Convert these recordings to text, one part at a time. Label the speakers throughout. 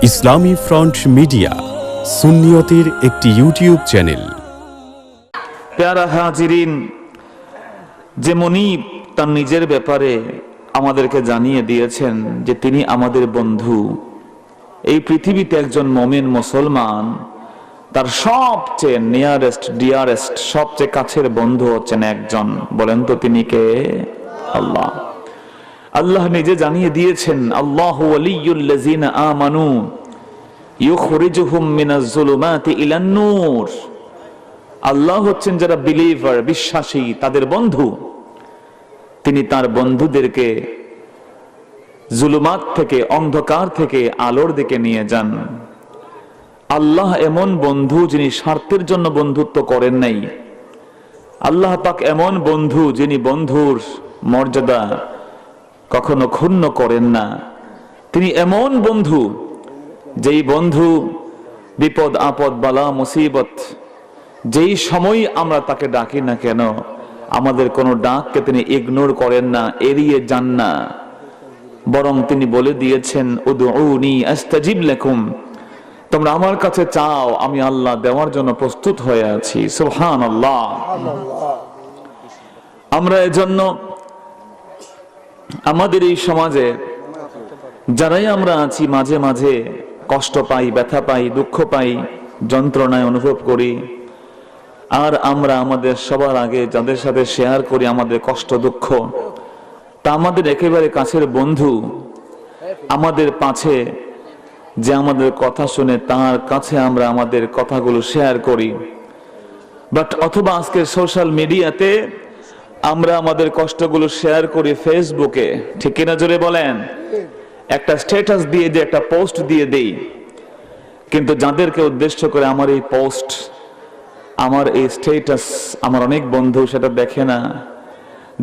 Speaker 1: ইসলামী front media সুন্নিয়তের একটি YouTube channel.
Speaker 2: প্যারা হাজিরিন, যে মুনিব তার নিজের ব্যাপারে আমাদেরকে জানিয়ে দিয়েছেন যে তিনি আমাদের বন্ধু। এই পৃথিবীতে একজন মুমিন মুসলমান তার সবচেয়ে নিয়ারেস্ট ডিয়ারেস্ট সবচেয়ে কাছের বন্ধু হচ্ছেন একজন। বলেন তো তিনি কে? আল্লাহ। আল্লাহ নিজে জানিয়ে দিয়েছেন, আল্লাহু ওয়ালিয়ুল্লাযিনা আমানু ইউখরিজুহুম মিনাজ যুলুমাতি ইলান নূর। আল্লাহ হচ্ছেন যারা বিলিভার, বিশ্বাসী, তাদের বন্ধু। তিনি তার বন্ধুদেরকে জুলুমাত থেকে, অন্ধকার থেকে আলোর দিকে নিয়ে যান। আল্লাহ এমন বন্ধু যিনি স্বার্থের জন্য বন্ধুত্ব করেন নাই। আল্লাহ পাক এমন বন্ধু যিনি বন্ধুর মর্যাদা কখনো ক্ষুণ্ণ করেন না। তিনি এমন বন্ধু যেই বন্ধু বিপদ আপদ বালা মুসিবত যেই সময় আমরা তাকে ডাকি না কেন, আমাদের কোনো ডাককে তিনি ইগনোর করেন না, এড়িয়ে যান না। বরং তিনি বলে দিয়েছেন, উদউনি আস্তাজিব লাকুম, তোমরা আমার কাছে চাও, আমি আল্লাহ দেওয়ার জন্য প্রস্তুত হয়ে আছি। সুবহানাল্লাহ। আমরা এজন্য আমাদের এই সমাজে যারাই আমরা আছি মাঝে মাঝে কষ্ট পাই, ব্যথা পাই, দুঃখ পাই, যন্ত্রণায় অনুভব করি। আর আমরা আমাদের সবার আগে যাদের সাথে শেয়ার করি আমাদের কষ্ট দুঃখ, তা আমাদের একেবারে কাছের বন্ধু। আমাদের পাশে যে আমাদের কথা শুনে তার কাছে আমরা আমাদের কথাগুলো শেয়ার করি। বাট অথবা আজকের সোশ্যাল মিডিয়াতে আমরা আমাদের কষ্টগুলো শেয়ার করি ফেসবুকে, ঠিক কিনা জোরে বলেন? একটা স্ট্যাটাস দিয়ে যে একটা পোস্ট দিয়ে দেই, কিন্তু যাদেরকে উদ্দেশ্য করে আমার এই পোস্ট, আমার এই স্ট্যাটাস, আমার অনেক বন্ধু সেটা দেখে না।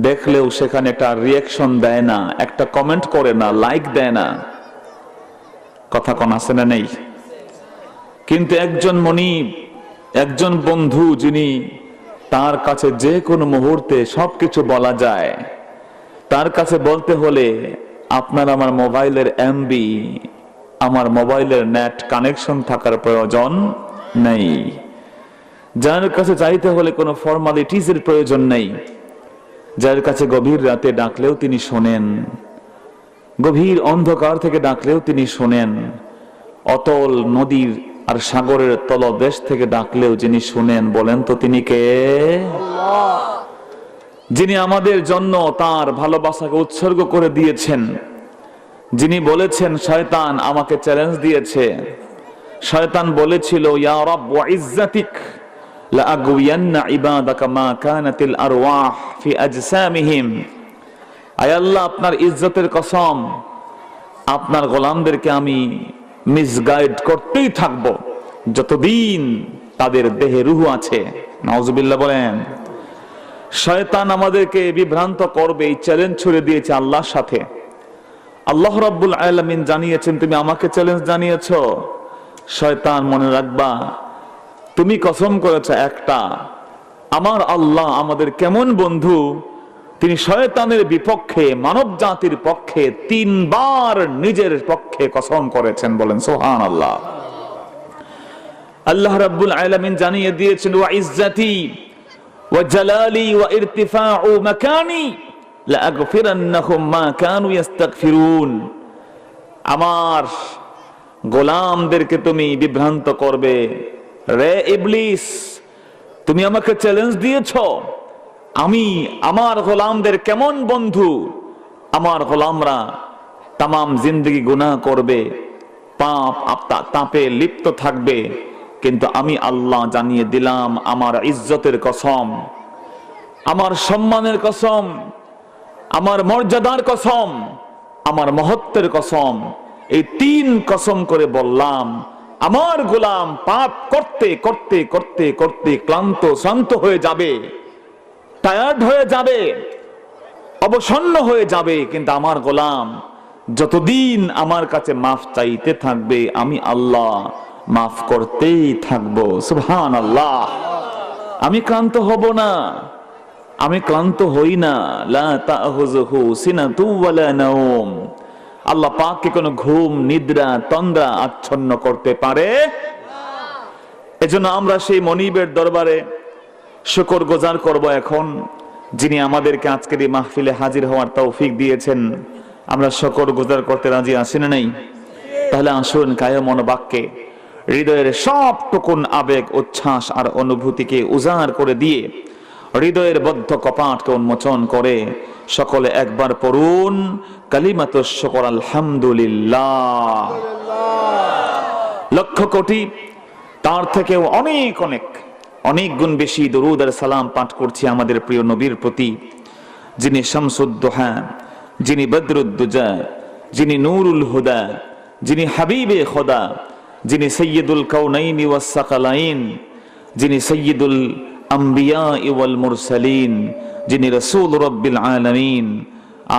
Speaker 2: দেখলেও সেখানে একটা রিয়াকশন দেয় না, একটা কমেন্ট করে না, লাইক দেয় না। কথা কোন আছে না নেই? কিন্তু একজন মনিব, একজন বন্ধু যিনি তার কাছে যে কোনো মুহূর্তে সবকিছু বলা যায়, তার কাছে বলতে হলে আপনার আমার মোবাইলের এমবি, আমার মোবাইলের নেট কানেকশন থাকার প্রয়োজন নেই। যার কাছে চাইতে হলে কোনো ফর্মালিটিজের প্রয়োজন নেই। যার কাছে গভীর রাতে ডাকলেও তিনি শোনেন, গভীর অন্ধকার থেকে ডাকলেও তিনি শোনেন, অতল নদীর আর সাগরের তলদেশ থেকে ডাকলেও যিনি শুনেন। বলেন তো তিনি কে? আল্লাহ। যিনি আমাদের জন্য তার ভালোবাসাকে উৎসর্গ করে দিয়েছেন, যিনি বলেছেন, শয়তান আমাকে চ্যালেঞ্জ দিয়েছে। শয়তান বলেছিল, ইয়া রাব ওয়া ইজ্জাতিক লা আগওয়ান্না ইবাদাকা মা কানাতিল আরওয়াহ ফি আজসামিহিম। আয় আল্লাহ, আপনার ইজ্জতের কসম, আপনার গোলামদেরকে আমি মিসগাইড করতেই থাকবো যতদিন তাদের দেহে রূহ আছে। নাউজুবিল্লাহ বলেন। শয়তান আমাদেরকে বিভ্রান্ত করবে, এই চ্যালেঞ্জ ছুড়ে দিয়েছে আল্লাহর সাথে। আল্লাহ রাব্বুল আলামিন জানিয়েছেন, তুমি আমাকে চ্যালেঞ্জ জানিয়েছো। শয়তান মনে রাখবা, তুমি কসম করেছ একটা। আমার আল্লাহ আমাদের কেমন বন্ধু, তিনি শয়তানের বিপক্ষে, মানব জাতির পক্ষে 3 বার নিজের পক্ষে কসম করেছেন। বলেন সুবহানাল্লাহ। আল্লাহ রাব্বুল আলামিন জানিয়ে দিয়েছেন, ওয়া ইজ্জাতি ওয়া জালালি ওয়া ইরতিফাউ মাকানি লা আগফিরান্নাহুম মা কানু ইস্তাগফিরুন। আমার গোলামদেরকে তুমি বিভ্রান্ত করবে। রে ইবলিস, তুমি আমাকে চ্যালেঞ্জ দিয়েছো, আমি আমার গোলামদের কেমন বন্ধু। আমার গোলামরা তামাম জিন্দগি গুনাহ করবে, পাপ তাপে লিপ্ত থাকবে, কিন্তু আমি আল্লাহ জানিয়ে দিলাম, আমার ইজ্জতের কসম, আমার সম্মানের কসম, আমার মর্যাদার কসম, আমার মহত্বের কসম, এই 3 কসম করে বললাম, আমার গোলাম পাপ করতে করতে করতে করতে ক্লান্ত শান্ত হয়ে যাবে, টায়ার্ড হয়ে যাবে, অবসন্ন হয়ে যাবে, কিন্তু আমার গোলাম যতদিন আমার কাছে মাফ চাইতে থাকবে, আমি আল্লাহ মাফ করতেই থাকবো। সুবহানাল্লাহ। আমি ক্লান্ত হব না, আমি ক্লান্ত হই না। লা তা'খুযুহু সিনাতু ওয়ালা নাওম। আল্লাহ পাককে কোনো ঘুম, নিদ্রা, তন্দ্রা আচ্ছন্ন করতে পারে? এজন্য আমরা সেই মনিবের দরবারে শুকর গুজার করব এখন, যিনি আমাদেরকে আজকের এই মাহফিলে হাজির হওয়ার তৌফিক দিয়েছেন। আমরা শুকর গুজার করতে রাজি আছি না নাই? তাহলে আসুন কায় মনোবাক্যে হৃদয়ের সবটুকুন আবেগ, উচ্ছ্বাস আর অনুভূতিকে উজাড় করে দিয়ে হৃদয়ের বদ্ধ কপাটকে উন্মোচন করে সকলে একবার পড়ুন কালিমাতুশ শুকর আলহামদুলিল্লাহ। লক্ষ কোটি, তার থেকেও অনেক অনেক অনেক গুণ বেশি দরুদ আর সালাম পাঠ করছি আমাদের প্রিয় নবীর প্রতি, যিনি শামসুদ্দোহা, যিনি বদরুদ্দুজা, যিনি নূরুল হুদা, যিনি হাবিবে খোদা, যিনি সৈয়দুল কাউনাইন ওয়াস সাকালাইন, যিনি সৈয়দুল আম্বিয়া ওয়াল মুরসালিন, যিনি রাসূল রাব্বিল আলামিন,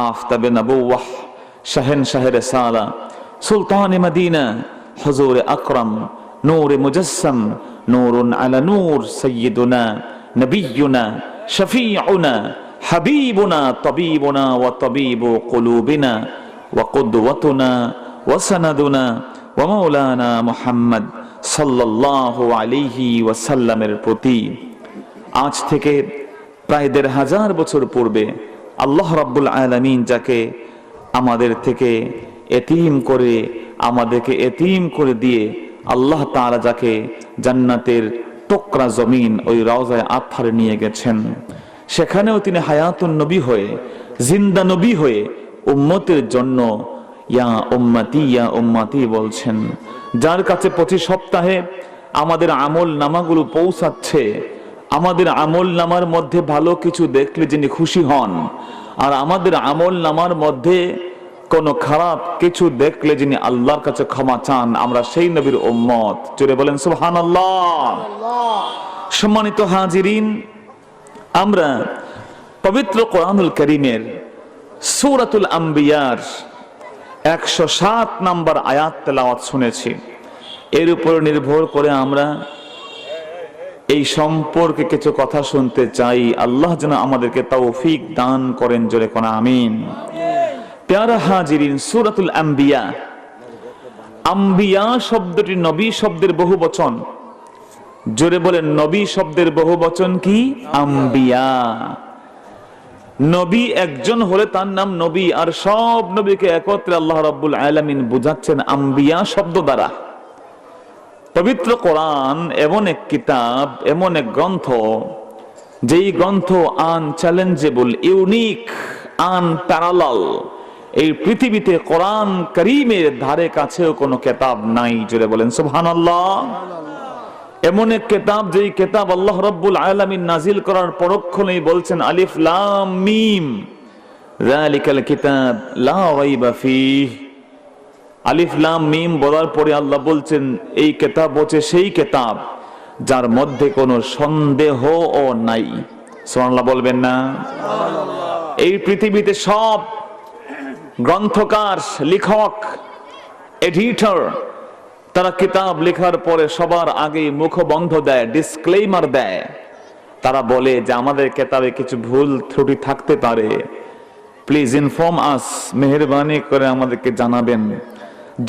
Speaker 2: আফতাবে নবুওয়াহ, শাহেনশাহ রিসালা, সুলতান মদিনা, হুজুর আকরাম, নূর মুজাসসাম, নূরুন আলা নূর, সাইয়্যিদুনা নবিয়্যুনা শফিউনা হাবিবুনা তাবিবুনা ওয়া তাবিবু কুলুবিনা ওয়া কুদওয়াতুনা ওয়া সানাদুনা ওয়া মাওলানা মুহাম্মদ সাল্লাল্লাহু আলাইহি ওয়াসাল্লামের প্রতি আজ থেকে প্রায় ১৫০০ বছর পূর্বে আল্লাহ রাব্বুল আলামিন যাকে আমাদের থেকে এতিম করে, আমাদেরকে এতিম করে দিয়ে আল্লাহ তাআলা যাকে জান্নাতের টুকরা জমিন ওই রওজায়ে আতহারে নিয়ে গেছেন, সেখানেও তিনি হায়াতুন নবী হয়ে, জিন্দা নবী হয়ে উম্মতের জন্য ইয়া উম্মতি বলছেন। যার কাছে প্রতি সপ্তাহে আমাদের আমল নামাগুলো পৌঁছাচ্ছে, আমাদের আমল নামার মধ্যে ভালো কিছু দেখলে যিনি খুশি হন, আর আমাদের আমল নামার মধ্যে কোন খারাপ কিছু দেখলে যিনি আল্লাহর কাছে ক্ষমা চান, আমরা সেই নবীর উম্মত। জোরে বলেন সুবহানাল্লাহ। সম্মানিত হাজিরিন, আমরা পবিত্র কোরআনুল কারীমের সূরাতুল আম্বিয়ার ১০৭ নম্বর আয়াত তেলাওয়াত শুনেছি। এর উপর নির্ভর করে আমরা এই সম্পর্কে কিছু কথা শুনতে চাই। আল্লাহ যেন আমাদেরকে তৌফিক দান করেন, জোরে কোন আমিন। প্যারা হাজিরিন, সূরাতুল আম্বিয়া, আম্বিয়া শব্দটি নবী শব্দের বহুবচন। জোরে বলেন, নবী শব্দের বহুবচন কি? আম্বিয়া। নবী একজন হলে তার নাম নবী, আর সব নবীকে একত্রে আল্লাহ রাব্বুল আলামিন বুঝাচ্ছেন আম্বিয়া শব্দ দ্বারা। পবিত্র কোরআন এমন এক কিতাব, এমন এক গ্রন্থ, যেই গ্রন্থ আনচ্যালেঞ্জেবল, ইউনিক, আনপ্যারালাল। এই পৃথিবীতে কোরআন কারীমের ধারে কাছেও কোনো কিতাব নাই। জোরে বলেন সুবহানাল্লাহ। এমন এক কিতাব, যেই কিতাব আল্লাহ রাব্বুল আলামিন নাজিল করার পরক্ষণেই বলছেন আলিফ লাম মিম, যালিকাল কিতাব লা রাইবা ফীহ। আলিফ লাম মিম বলার পরে আল্লাহ বলছেন এই কিতাব হচ্ছে সেই কিতাব যার মধ্যে কোনো সন্দেহও নাই। সুবহানাল্লাহ বলবেন না? এই পৃথিবীতে সব গ্রন্থকার, লেখক, এডিটর, তারা কিতাব লেখার পরে সবার আগে মুখবন্ধ দেয়, ডিসক্লেইমার দেয়। তারা বলে যে আমাদের কিতাবে কিছু ভুল ত্রুটি থাকতে পারে, প্লিজ ইনফর্ম আস, মেহেরবানি করে আমাদেরকে জানাবেন,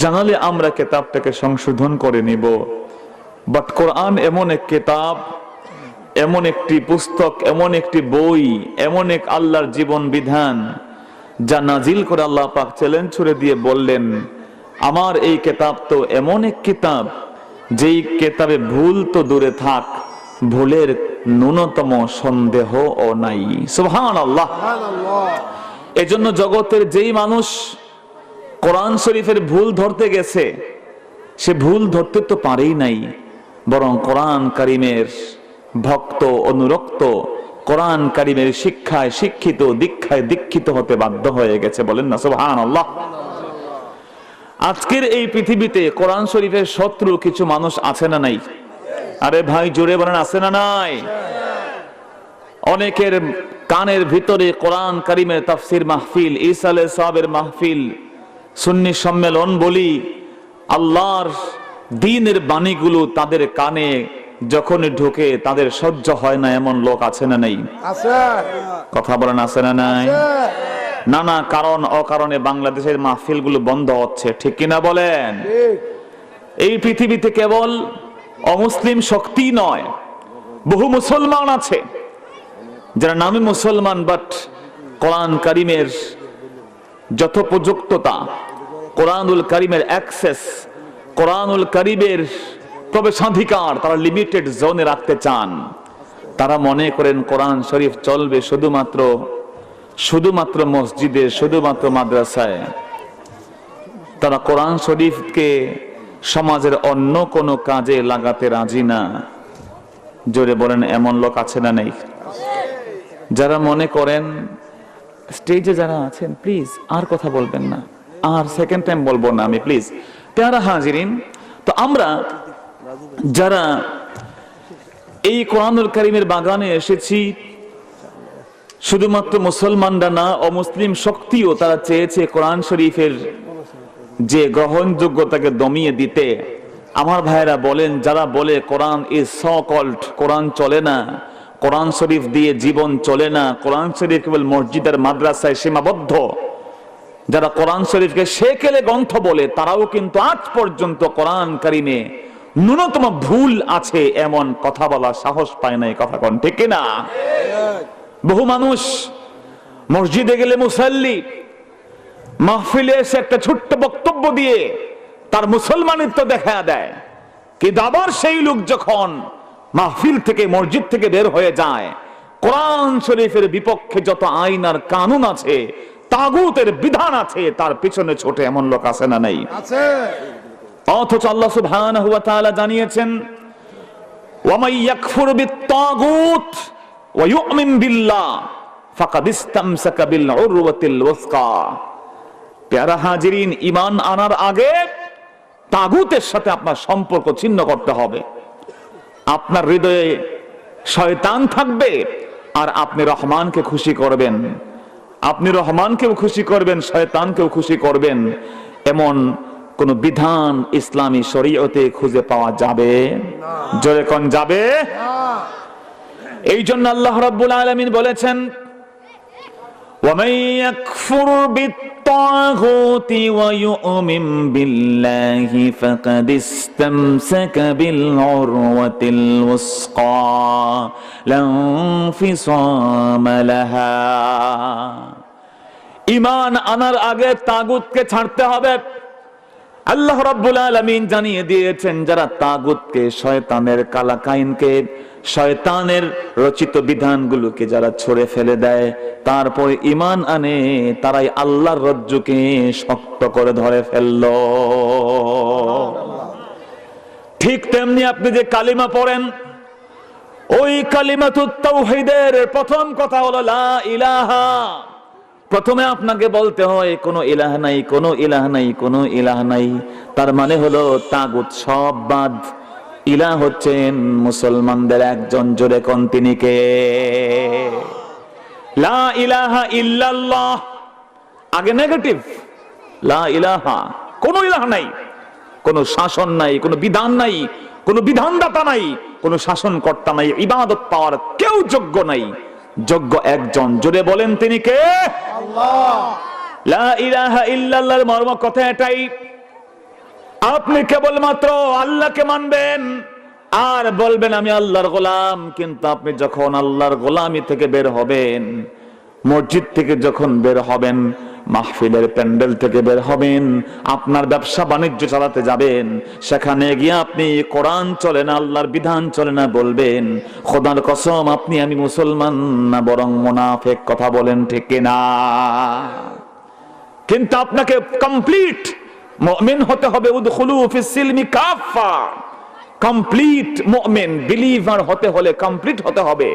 Speaker 2: জানালে আমরা কিতাবটাকে সংশোধন করে নিব। বাট কোরআন এমন এক কিতাব, এমন একটি পুস্তক, এমন একটি বই, এমন এক আল্লাহর জীবন বিধান, যা নাজিল করে আল্লাহ পাক চ্যালেঞ্জ ছুড়ে দিয়ে বললেন আমার এই কিতাব তো এমন এক কিতাব, যেই কিতাবে ভুল তো দূরে থাক, ভুলের ন্যূনতম সন্দেহও নাই। সুবহানাল্লাহ। এজন্য জগতের যেই মানুষ কোরআন শরীফের ভুল ধরতে গেছে, সে ভুল ধরতে তো পারেই নাই, বরং কোরআন কারীমের ভক্ত, অনুরক্ত, কোরআন কারীমের শিক্ষায় শিক্ষিত, দীক্ষায় দীক্ষিত হতে বাধ্য হয়ে গেছে। বলেন না সুবহানাল্লাহ। আজকের এই পৃথিবীতে কোরআন শরীফের শত্রু কিছু মানুষ আছে না নাই? আরে ভাই জোরে বলেন, আছে না নাই? অনেকের কানের ভিতরে কোরআন কারীমের তাফসীর মাহফিল, ঈসা আলাইহিস সালামের মাহফিল, সুন্নি সম্মেলন বলি, আল্লাহর দ্বীনের বাণীগুলো তাদের কানে যখনই ঢোকে তাদের সহ্য হয় না, এমন লোক আছে না নাই? আছে। কথা বলেন, আছে না নাই? নানা কারণ অকারণে বাংলাদেশের মাহফিলগুলো বন্ধ হচ্ছে, ঠিক কিনা বলেন? এই পৃথিবীতে কেবল অমুসলিম শক্তি নয়, বহু মুসলমান আছে যারা নামে মুসলমান, বাট কোরআন কারিমের যথোপযুক্ততা, কোরআনুল কারিমের অ্যাক্সেস, কোরআনুল কারিমের প্রবেশাধিকার তারা লিমিটেড জোনে রাখতে চান। তারা মনে করেন কোরআন শরীফ চলবে শুধুমাত্র মসজিদে, শুধুমাত্র মাদ্রাসায়। তারা কোরআন শরীফকে সমাজের অন্য কোনো কাজে লাগাতে রাজি না। জোরে বলেন, এমন লোক আছে না নেই? যারা মনে করেন, স্টেজে যারা আছেন প্লিজ আর কথা বলবেন না, আর সেকেন্ড টাইম বলবো না আমি, প্লিজ। প্যারা হাজিরিন, তো আমরা যারা এই কোরআনুল কারীমের বাগানে এসেছি, শুধুমাত্র মুসলমানরা না, অমুসলিম শক্তিও তারা চেয়েছে কোরআন শরীফের যে গ্রহণযোগ্যতাকে দমিয়ে দিতে। আমার ভাইয়েরা বলেন, যারা বলে কোরআন ইজ সো কল্ড, কোরআন চলে না, কোরআন শরীফ দিয়ে জীবন চলে না, কোরআন শরীফ কেবল মসজিদ আর মাদ্রাসায় সীমাবদ্ধ, যারা কোরআন শরীফকে সেকেলে গ্রন্থ বলে, তারাও কিন্তু আজ পর্যন্ত কোরআন কারীমে ন্যূনতম ভুল আছে এমন কথা বলার সাহস পায় না। এই কথা কোন ঠিক না? বহু মানুষ মসজিদে গেলে মুসাল্লি, মাহফিলে এসে একটা ছোট্ট বক্তব্য দিয়ে তার মুসলমানিত্ব দেখা দেয়, কিন্তু আবার সেই লোক যখন মাহফিল থেকে, মসজিদ থেকে বের হয়ে যায়, কোরআন শরীফের বিপক্ষে যত আইন আর কানুন আছে, তাগুতের বিধান আছে, তার পিছনে ছোটে এমন লোক আছে না নাই? অথচ আল্লাহ সুবহানাহু ওয়া তাআলা জানিয়েছেন, ওয়া মান ইয়াকফুর বিত-তাগুত ওয়া ইউমিন বিল্লাহ ফাকাদ ইসতামসাকা বিল উরওয়াতিল ওয়াসকা। প্যারা হাজিরিন, ঈমান আনার আগে তাগুতের সাথে আপনার সম্পর্ক ছিন্ন করতে হবে। আপনার হৃদয়ে শয়তান থাকবে আর আপনি রহমানকে খুশি করবেন, আপনি রহমানকেও খুশি করবেন, শয়তানকেও খুশি করবেন, এমন কোন বিধান ইসলামী শরীয়তে খুঁজে পাওয়া যাবে? জোরে কোন যাবে? এই জন্য আল্লাহ রাব্বুল আলামিন বলেছেন, وَمَن يَكْفُرْ بِالطَّاغُوتِ وَيُؤْمِن بِاللَّهِ فَقَدِ اسْتَمْسَكَ بِالْعُرْوَةِ الْوُثْقَى لَا انفِصَامَ لَهَا। ঈমান আনার আগে তাগুতকে ছাড়তে হবে। আল্লাহ রাব্বুল আলামিন জানিয়ে দিয়েছেন, যারা তাগুতকে, শয়তানের কালাকাইনকে, শয়তানের রচিত বিধানগুলোকে যারা ছড়ে ফেলে দেয়, তারপর ঈমান আনে, তারাই আল্লাহর রজ্জুকে শক্ত করে ধরে ফেলল। ঠিক তেমনি আপনি যে কালিমা পড়েন, ওই কালিমাতুত তাওহীদের প্রথম কথা হলো লা ইলাহা। প্রথমে আপনাকে বলতে হয় কোনো ইলাহ নাই, কোনো ইলাহ নাই, কোনো ইলাহ নাই। তার মানে হলো তাগুত সব বাদ, ইলাহ হচ্ছেন মুসলমানদের একজন। জোরে কোন তিনি কে? লা ইলাহা ইল্লাল্লাহ, আগে নেগেটিভ। লা ইলাহা, কোনো ইলাহ নাই, কোনো শাসন নাই, কোনো বিধান নাই, কোনো বিধানদাতা নাই, কোনো শাসনকর্তা নাই, ইবাদত পাওয়ার কেউ যোগ্য নাই, যোগ্য একজন। জোরে বলেন তিনি কে? আল্লাহ। লা ইলাহা ইল্লাল্লাহর মর্ম কথা এটাই, আপনি কেবলমাত্র আল্লাহকে মানবেন আর বলবেন আমি আল্লাহর গোলাম। কিন্তু আপনি যখন আল্লাহর গোলামি থেকে বের হবেন, মসজিদ থেকে যখন বের হবেন, মাহফিলের প্যান্ডেল থেকে বের হবেন, আপনার ব্যবসা বাণিজ্য চালাতে যাবেন, সেখানে গিয়ে আপনি কোরআন চলে না, আল্লাহর বিধান চলে না বলবেন, খোদার কসম আপনি আমি মুসলমান না বরং মুনাফিক। কথা বলেন ঠিক কিনা? কিন্তু আপনাকে কমপ্লিট মুমিন হতে হবে। উদখুলু ফিস সিলমি কাফা, কমপ্লিট মুমিন, বিলিভার হতে হলে কমপ্লিট হতে হবে।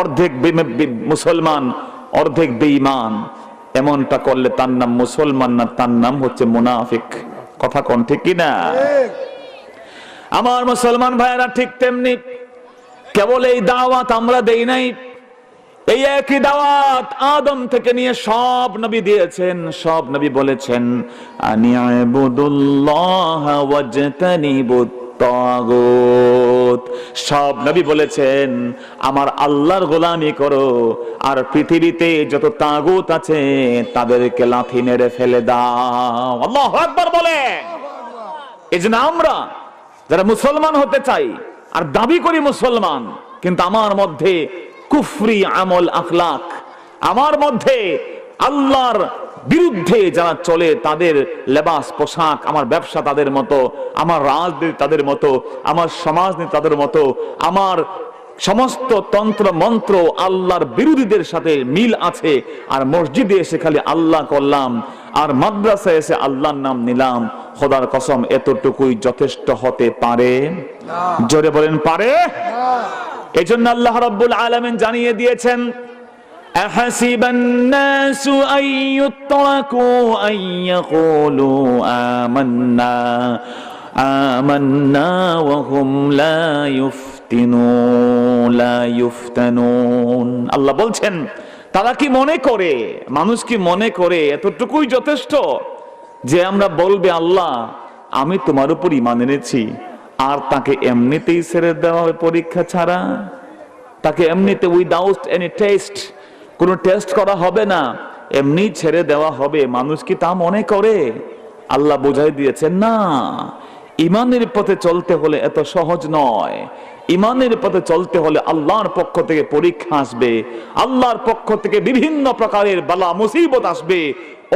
Speaker 2: অর্ধেক মুসলমান, অর্ধেক বেঈমান, এমনটা করলে তার নাম মুসলমান না, তার নাম হচ্ছে মুনাফিক। কথা কোন ঠিক কিনা? আমার মুসলমান ভাইয়েরা, ঠিক তেমনি কেবল এই দাওয়াত আমরা দেই নাই, এই একই দাওয়াত আদম থেকে নিয়ে সব নবী দিয়েছেন। সব নবী বলেছেন আনি'বুদুল্লাহ ওয়াজতানিবুত তাগুত, মজবুত। সব নবী বলেছেন আমার আল্লাহর গোলামি করো, আর পৃথিবীতে যত তাগুত আছে তাদেরকে লাথি মেরে ফেলে দাও। আল্লাহু আকবার বলে। এজন্য আমরা যারা মুসলমান হতে চাই আর দাবি করি মুসলমান, কিন্তু আমার মধ্যে কুফরি আমল আখলাক, আমার মধ্যে আল্লাহর বিরুদ্ধে যারা চলে তাদের লেবাস পোশাক, আমার ব্যবসা তাদের মতো, আমার রাজনীতি তাদের মতো, আমার সমাজনীতি তাদের মতো, আমার সমস্ত তন্ত্র মন্ত্র আল্লাহর বিরোধীদের সাথে মিল আছে, আর মসজিদে এসে খালি আল্লাহ করলাম আর মাদ্রাসায় এসে আল্লাহর নাম নিলাম, খোদার কসম এতটুকুই যথেষ্ট হতে পারে? জোরে বলেন পারে? এজন্য আল্লাহ রাব্বুল আলামিন জানিয়ে দিয়েছেন أحسب الناس أن يتركوا أن يقولوا آمنا وهم لا يفتنون আল্লাহ বলছেন তারা কি মনে করে, মানুষ কি মনে করে এতটুকুই যথেষ্ট যে আমরা বলবে আল্লাহ আমি তোমার উপর ঈমান এনেছি, আর তাকে এমনিতেই ছেড়ে দেওয়া হবে পরীক্ষা ছাড়া? তাকে এমনিতে উইদাউট এনি টেস্ট, কোনো টেস্ট করা হবে না, এমনি ছেড়ে দেওয়া হবে? মানুষ কি তা মনে করে? আল্লাহ বুঝাই দিয়েছেন না, ইমানের পথে চলতে হলে এত সহজ নয়। ইমানের পথে চলতে হলে আল্লাহর পক্ষ থেকে পরীক্ষা আসবে, আল্লাহর পক্ষ থেকে বিভিন্ন প্রকারের বালা মুসিবত আসবে।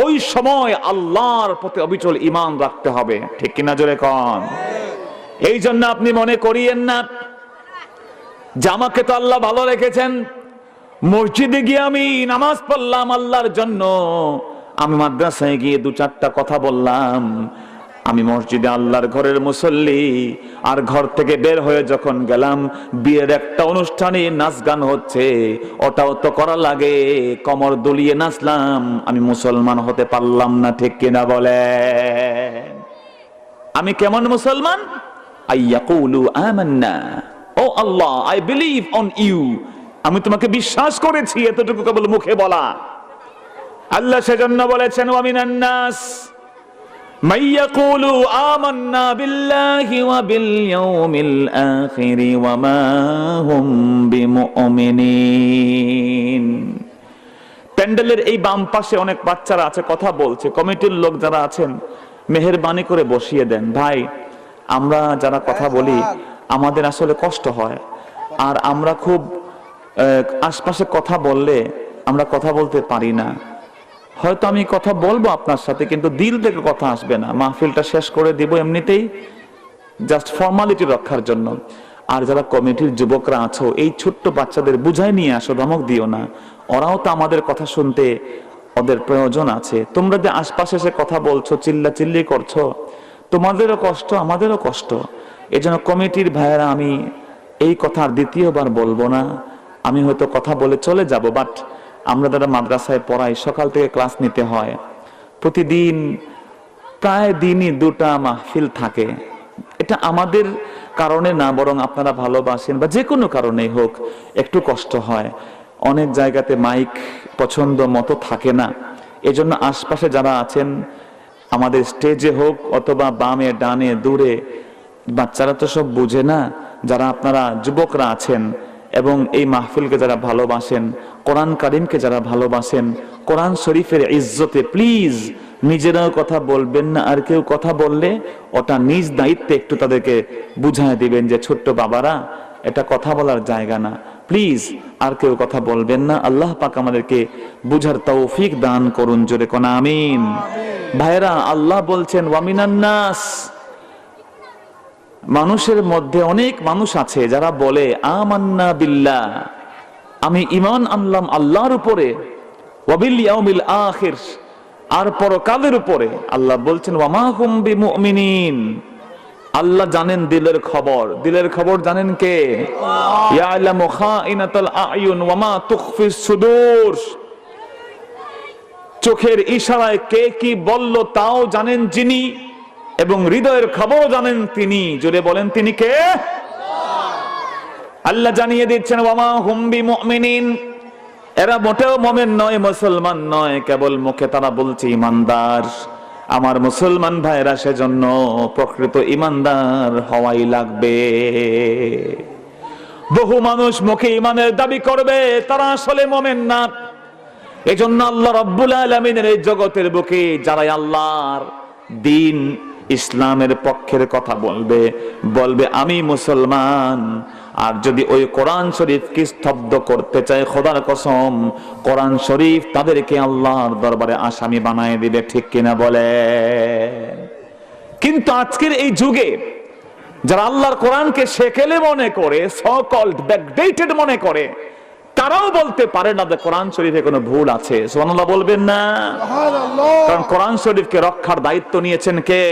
Speaker 2: ওই সময় আল্লাহর পথে অবিচল ইমান রাখতে হবে। ঠিক কিনা জোরে কন? এই জন্য আপনি মনে করিয়েন না যে আমাকে তো আল্লাহ ভালো রেখেছেন, মসজিদে গিয়ে আমি নামাজ পড়লাম আল্লাহর জন্য, আমি মাদ্রাসায় গিয়ে দু চারটা কথা বললাম, আমি মসজিদে আল্লাহর ঘরের মুসল্লি, আর ঘর থেকে বের হয়ে যখন গেলাম বিয়ের একটা অনুষ্ঠানে নাচ গান হচ্ছে, ওটাও তো করা লাগে, কমর দুলিয়ে নাচলাম, আমি মুসলমান হতে পারলাম না। ঠিক কিনা বলে? আমি কেমন মুসলমান? আইয়াকুলু আমান্না, ও আল্লাহ আই বিলিভ অন ইউ, আমি তোমাকে বিশ্বাস করেছি, এতটুকু কেবল মুখে বলা। আল্লাহ সেজন্য বলেছেন ওয়া মিনান নাস মাইয়াকুলু আমান্না বিল্লাহি ওয়া বিল ইয়াউমিল আখির ওয়া মা হুম বিমুমিনিন। প্যান্ডেলের এই বাম পাশে অনেক বাচ্চারা আছে, কথা বলছে, কমিটির লোক যারা আছেন মেহেরবানি করে বসিয়ে দেন। ভাই, আমরা যারা কথা বলি আমাদের আসলে কষ্ট হয়, আর আমরা খুব আশপাশে কথা বললে আমরা কথা বলতে পারি না। হয়তো আমি কথা বলবো আপনার সাথে, কিন্তু দিল থেকে কথা আসবে না। মাহফিলটা শেষ করে দিব এমনিতেই, জাস্ট ফর্মালিটি রক্ষার জন্য। আর যারা কমিটির যুবকরা আছো, এই ছোট্ট বাচ্চাদের বুঝাই নিয়ে আসো, ধমক দিও না। ওরাও তো আমাদের কথা শুনতে ওদের প্রয়োজন আছে। তোমরা যে আশপাশে এসে কথা বলছো, চিল্লা চিল্লি করছো, তোমাদেরও কষ্ট আমাদেরও কষ্ট। এজন্য কমিটির ভাইয়েরা, আমি এই কথা আর দ্বিতীয়বার বলবো না, আমি হয়তো কথা বলে চলে যাব, বাট আমরা যারা মাদ্রাসায় পড়াই, সকাল থেকে ক্লাস নিতে হয়, প্রতিদিন প্রায় দিনই দুটা মাহফিল থাকে। এটা আমাদের কারণে না, বরং আপনারা ভালোবাসেন বা যে কোনো কারণেই হোক একটু কষ্ট হয়। অনেক জায়গাতে মাইক পছন্দ মতো থাকে না, এজন্য আশপাশে যারা আছেন, আমাদের স্টেজে হোক অথবা বামে ডানে দূরে, বাচ্চারা তো সব বুঝে না, যারা আপনারা যুবকরা আছেন এবং এই মাহফিলকে যারা ভালোবাসেন, কোরআন কারিমকে যারা ভালোবাসেন, কোরআন শরীফের ইজ্জতে প্লিজ নিজেরাও কথা বলবেন না, আর কেউ কথা বললে ওটা নিজ দায়িত্বে একটু তাদেরকে বুঝায় দিবেন যে ছোট্ট বাবারা, এটা কথা বলার জায়গা না, প্লিজ আর কেউ কথা বলবেন না। আল্লাহ পাক আমাদেরকে বুঝার তৌফিক দান করুন, জোরে কোন আমিন। ভাইরা, আল্লাহ বলছেন ওয়া মিনান নাস, মানুষের মধ্যে অনেক মানুষ আছে যারা বলে আমান্না বিল্লাহ, আমি ঈমান আনলাম আল্লাহর উপরে, ওয়া বিল ইয়াউমিল আখির, আর পরকালের উপরে। আল্লাহ বলছেন ওয়া মা হুম বিমুমিনিন, আল্লাহ জানেন দিলের খবর। দিলের খবর জানেন কে? ইয়ালামু খাইনাতাল আয়ুন ওয়া মা তুখফিস সুদূর, চোখের ইশারায় কে কি বলল তাও জানেন যিনি, এবং হৃদয়ের খবর জানেন তিনি। জোরে বলেন তিনি কে? আল্লাহ জানিয়ে দিচ্ছেন ওয়া মা হুম বিমুমিনিন, এরা মোটেও মুমিন নয়, মুসলমান নয়, কেবল মুখে তারা বলছে ইমানদার। আমার মুসলমান ভাইরা সেজন্য প্রকৃত ঈমানদার হওয়াই লাগবে। বহু মানুষ মুখে ঈমানের দাবি করবে, তারা আসলে মুমিন না। এজন্য আল্লাহ রাব্বুল আলামিনের এই জগতের বুকে যারা আল্লাহর দ্বীন ইসলামের পক্ষের কথা বলবে আমি মুসলমান, আর যদি ওই কোরআন শরীফকে স্তব্ধ করতে চায়, খোদার কসম কোরআন শরীফ তাদেরকে আল্লাহর দরবারে আসামি বানায় দিবে। ঠিক কিনা বলে? কিন্তু আজকের এই যুগে যারা আল্লাহর কোরআনকে সেকেলে মনে করে, সো কল্ড ব্যাকডেটেড মনে করে, তারাও বলতে পারে না যে কোরআন শরীফে কোনো ভুল আছে। সুবহানাল্লাহ বলবেন না? কারণ কোরআন শরীফকে রক্ষার দায়িত্ব নিয়েছেন কে?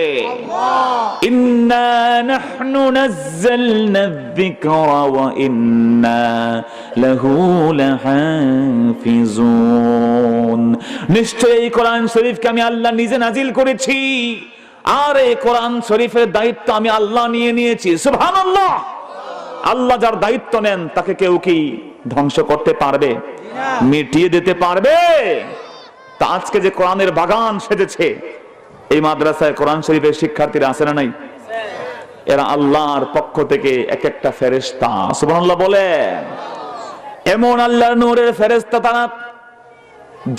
Speaker 2: ইন্না নাহনু নাযালনা যিকরা ওয়া ইন্না লাহু লাহাফিজুন। নিশ্চয়ই এই কোরআন শরীফকে আমি আল্লাহ নিজে নাজিল করেছি, আর এই কোরআন শরীফের দায়িত্ব আমি আল্লাহ নিয়ে নিয়েছি। সুবহানাল্লাহ। আল্লাহ যার দায়িত্ব নেন তাকে কেউ কি ধ্বংস করতে পারবে? মিটিয়ে দিতে পারবে? তা আজকে যে কোরআনের বাগান সেজেছে, এই মাদ্রাসায় কোরআন শরীফের শিক্ষার্থীরা আছে না নাই? এরা আল্লাহর পক্ষ থেকে এক একটা ফেরেশতা। সুবহানাল্লাহ বলে। এমন আল্লাহর নূরের ফেরেশতা তারা,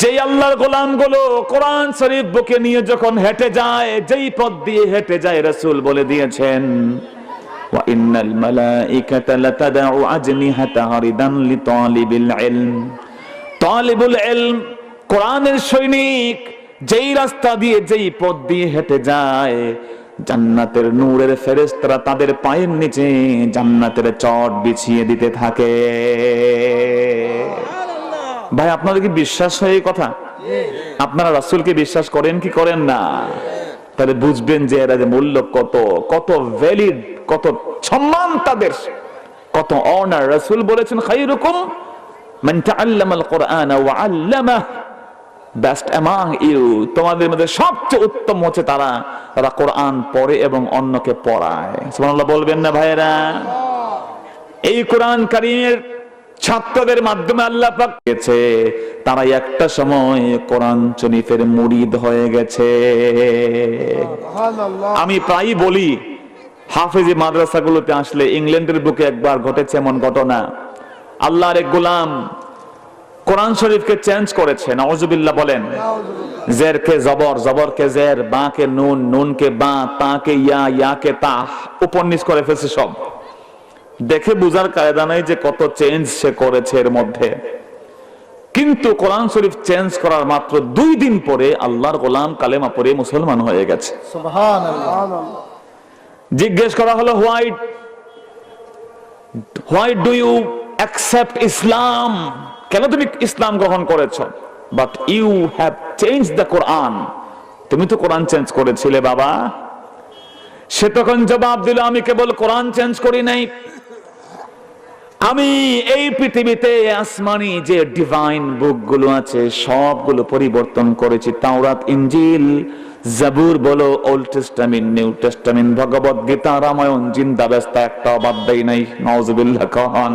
Speaker 2: যেই আল্লাহর গোলামগুলো কোরআন শরীফ বুকে নিয়ে যখন হেঁটে যায়, যেই পথ দিয়ে হেঁটে যায়, রাসূল বলে দিয়েছেন ওয়া ইন্নাল মালাইকাতা লাতাদউ আজনিহাতাহা রিদান লিতালিবিল ইলম। তালিবুল ইলম, কোরআনের সৈনিক, যেই রাস্তা দিয়ে যেই পথ দিয়ে হেঁটে যায়, জান্নাতের নূরের ফেরেশতারা তাদের পায়ের নিচে জান্নাতের চট বিছিয়ে দিতে থাকে। ভাই, আপনাদের কি বিশ্বাস হয় এই কথা? আপনারা রাসূলকে বিশ্বাস করেন কি করেন না? তাহলে বুঝবেন যে এরা যে মূল্য কত, কত ভ্যালিড, কত সম্মান তাদের, কত অনার। রাসূল বলেছেন খায়রুকুম মান তাআল্লামাল কুরআনা ওয়া আল্লামাহ। বেস্ট অ্যামং ইউ, তোমাদের মধ্যে সবচেয়ে উত্তম হচ্ছে তারা যারা কোরআন পড়ে এবং অন্যকে পড়ায়। সুবহানাল্লাহ বলবেন না ভাইরা? এই কোরআন কারীমের ছাত্রদের মাধ্যমে আল্লাহ পাক দিয়েছে, তারা একটা সময় কোরআন শরীফের মুরিদ হয়ে গেছে। আমি প্রায়ই বলি, হাফেজি মাদ্রাসাগুলোতে আসলে ইংল্যান্ডের বুকে একবার ঘটেছে এমন ঘটনা। আল্লাহর এক গোলাম কোরআন শরীফকে চেঞ্জ করেছে। নাউজুবিল্লাহ বলেন। জের কে জবর, জবর কে জের, বা কে নুন, নুন কে বা, তা কে ইয়া, ইয়া কে তা, উপন্যাস করে ফেলছে সব। দেখে বুঝার কায়দা নাই যে কত চেঞ্জ সে করেছে এর মধ্যে। কিন্তু কোরআন শরীফ চেঞ্জ করার মাত্র 2 দিন পরে আল্লাহর গোলাম কালেমা পড়ে মুসলমান হয়ে গেছে। সুবহানাল্লাহ। জিজ্ঞেস করা হলো, why do you accept Islam? কেন তুমি ইসলাম গ্রহণ করেছো? But you have change the Quran. তুমি তো কোরআন চেঞ্জ করেছিলে বাবা। সে তখন জবাব দিল, আমি কেবল কোরআন চেঞ্জ করি নাই, আমি এই পৃথিবীতে আসমানি যে ডিভাইন বুক গুলো আছে সবগুলো পরিবর্তন করেছি। তাওরাত, ইনজিল, জাবুর বলো, old testament, new testament, Bhagavad Gita, Ramayana, জিন্দা ব্যস্তা একটা বাদ দেই নাই। নাউজুবিল্লাহ কহন।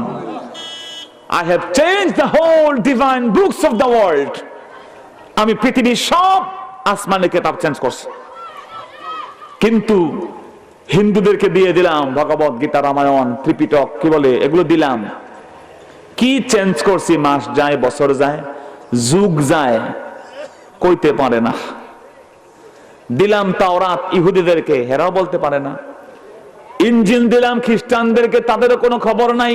Speaker 2: I have changed the whole divine books of the world. আমি পৃথিবীর সব আসমানি কিতাব চেঞ্জ করছি। কিন্তু হিন্দুদেরকে দিয়ে দিলাম ভগবত গীতা, রামায়ণ, ত্রিপিটক, কি বলে এগুলো দিলাম। কি চেঞ্জ করছি? মাস যায়, বছর যায়, যুগ যায়, কইতে পারে না। দিলাম তাওরাত ইহুদিদেরকে, হেরাও বলতে পারে না। ইনজিল দিলাম খ্রিস্টানদেরকে, তাদেরও কোনো খবর নাই।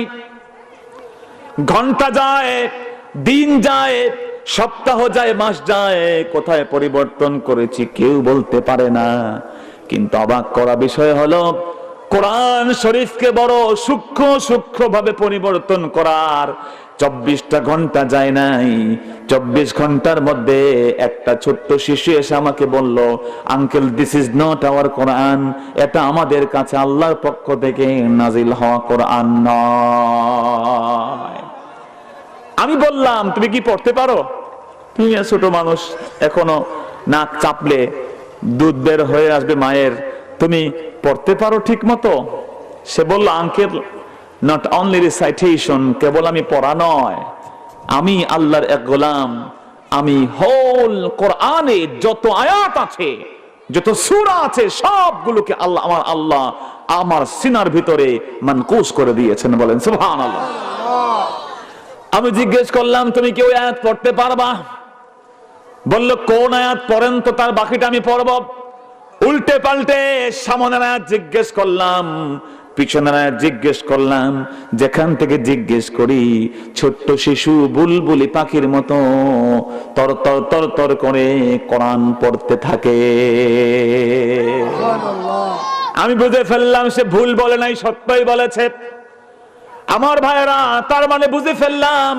Speaker 2: ঘন্টা যায়, দিন যায়, সপ্তাহ যায়, মাস যায়, কোথায় পরিবর্তন করেছি কেউ বলতে পারে না। কিন্তু অবাক করা বিষয় হলো, কোরআন শরীফকে বড় সূক্ষ্ম সূক্ষ্ম ভাবে পরিবর্তন করার 24টা ঘন্টা যায় নাই। 24 ঘন্টার মধ্যে একটা ছোট্ট শিশু এসে আমাকে বলল, uncle, this is not our Quran. এটা আমাদের কাছে আল্লাহর পক্ষ থেকে নাজিল হওয়া কোরআন নয়। আমি বললাম, তুমি কি পড়তে পারো? তুমি ছোট মানুষ, এখনো নাক চাপলে দুধ বের হয়ে আসবে মায়ের, তুমি পড়তে পারো ঠিক মতো? সে বলল, আঙ্কেল, নট অনলি রিসাইটেশন, কেবল আমি পড়া নয়, আমি আল্লাহর এক গোলাম, আমি হোল কোরআনে যত আয়াত আছে যত সূরা আছে সবগুলোকে আল্লাহ আমার সিনার ভিতরে মানকুশ করে দিয়েছেন। বলেন সুবহানাল্লাহ। আমি জিজ্ঞেস করলাম তুমি কি ওই আয়াত পড়তে পারবা? বলল কোন আয়াত পড়েন তো, তার বাকিটা আমি পড়ব। উল্টে পাল্টে সামনের আয়াত জিজ্ঞেস করলাম, পিছনের আয়াত জিজ্ঞেস করলাম, যেখান থেকে জিজ্ঞেস করি ছোট্ট শিশু বুলবুলি পাখির মতো তর তর তর তর করে কোরআন পড়তে থাকে। আমি বুঝে ফেললাম সে ভুল বলে নাই, সত্যই বলেছে। আমার ভাইরা, তার মানে বুঝে ফেললাম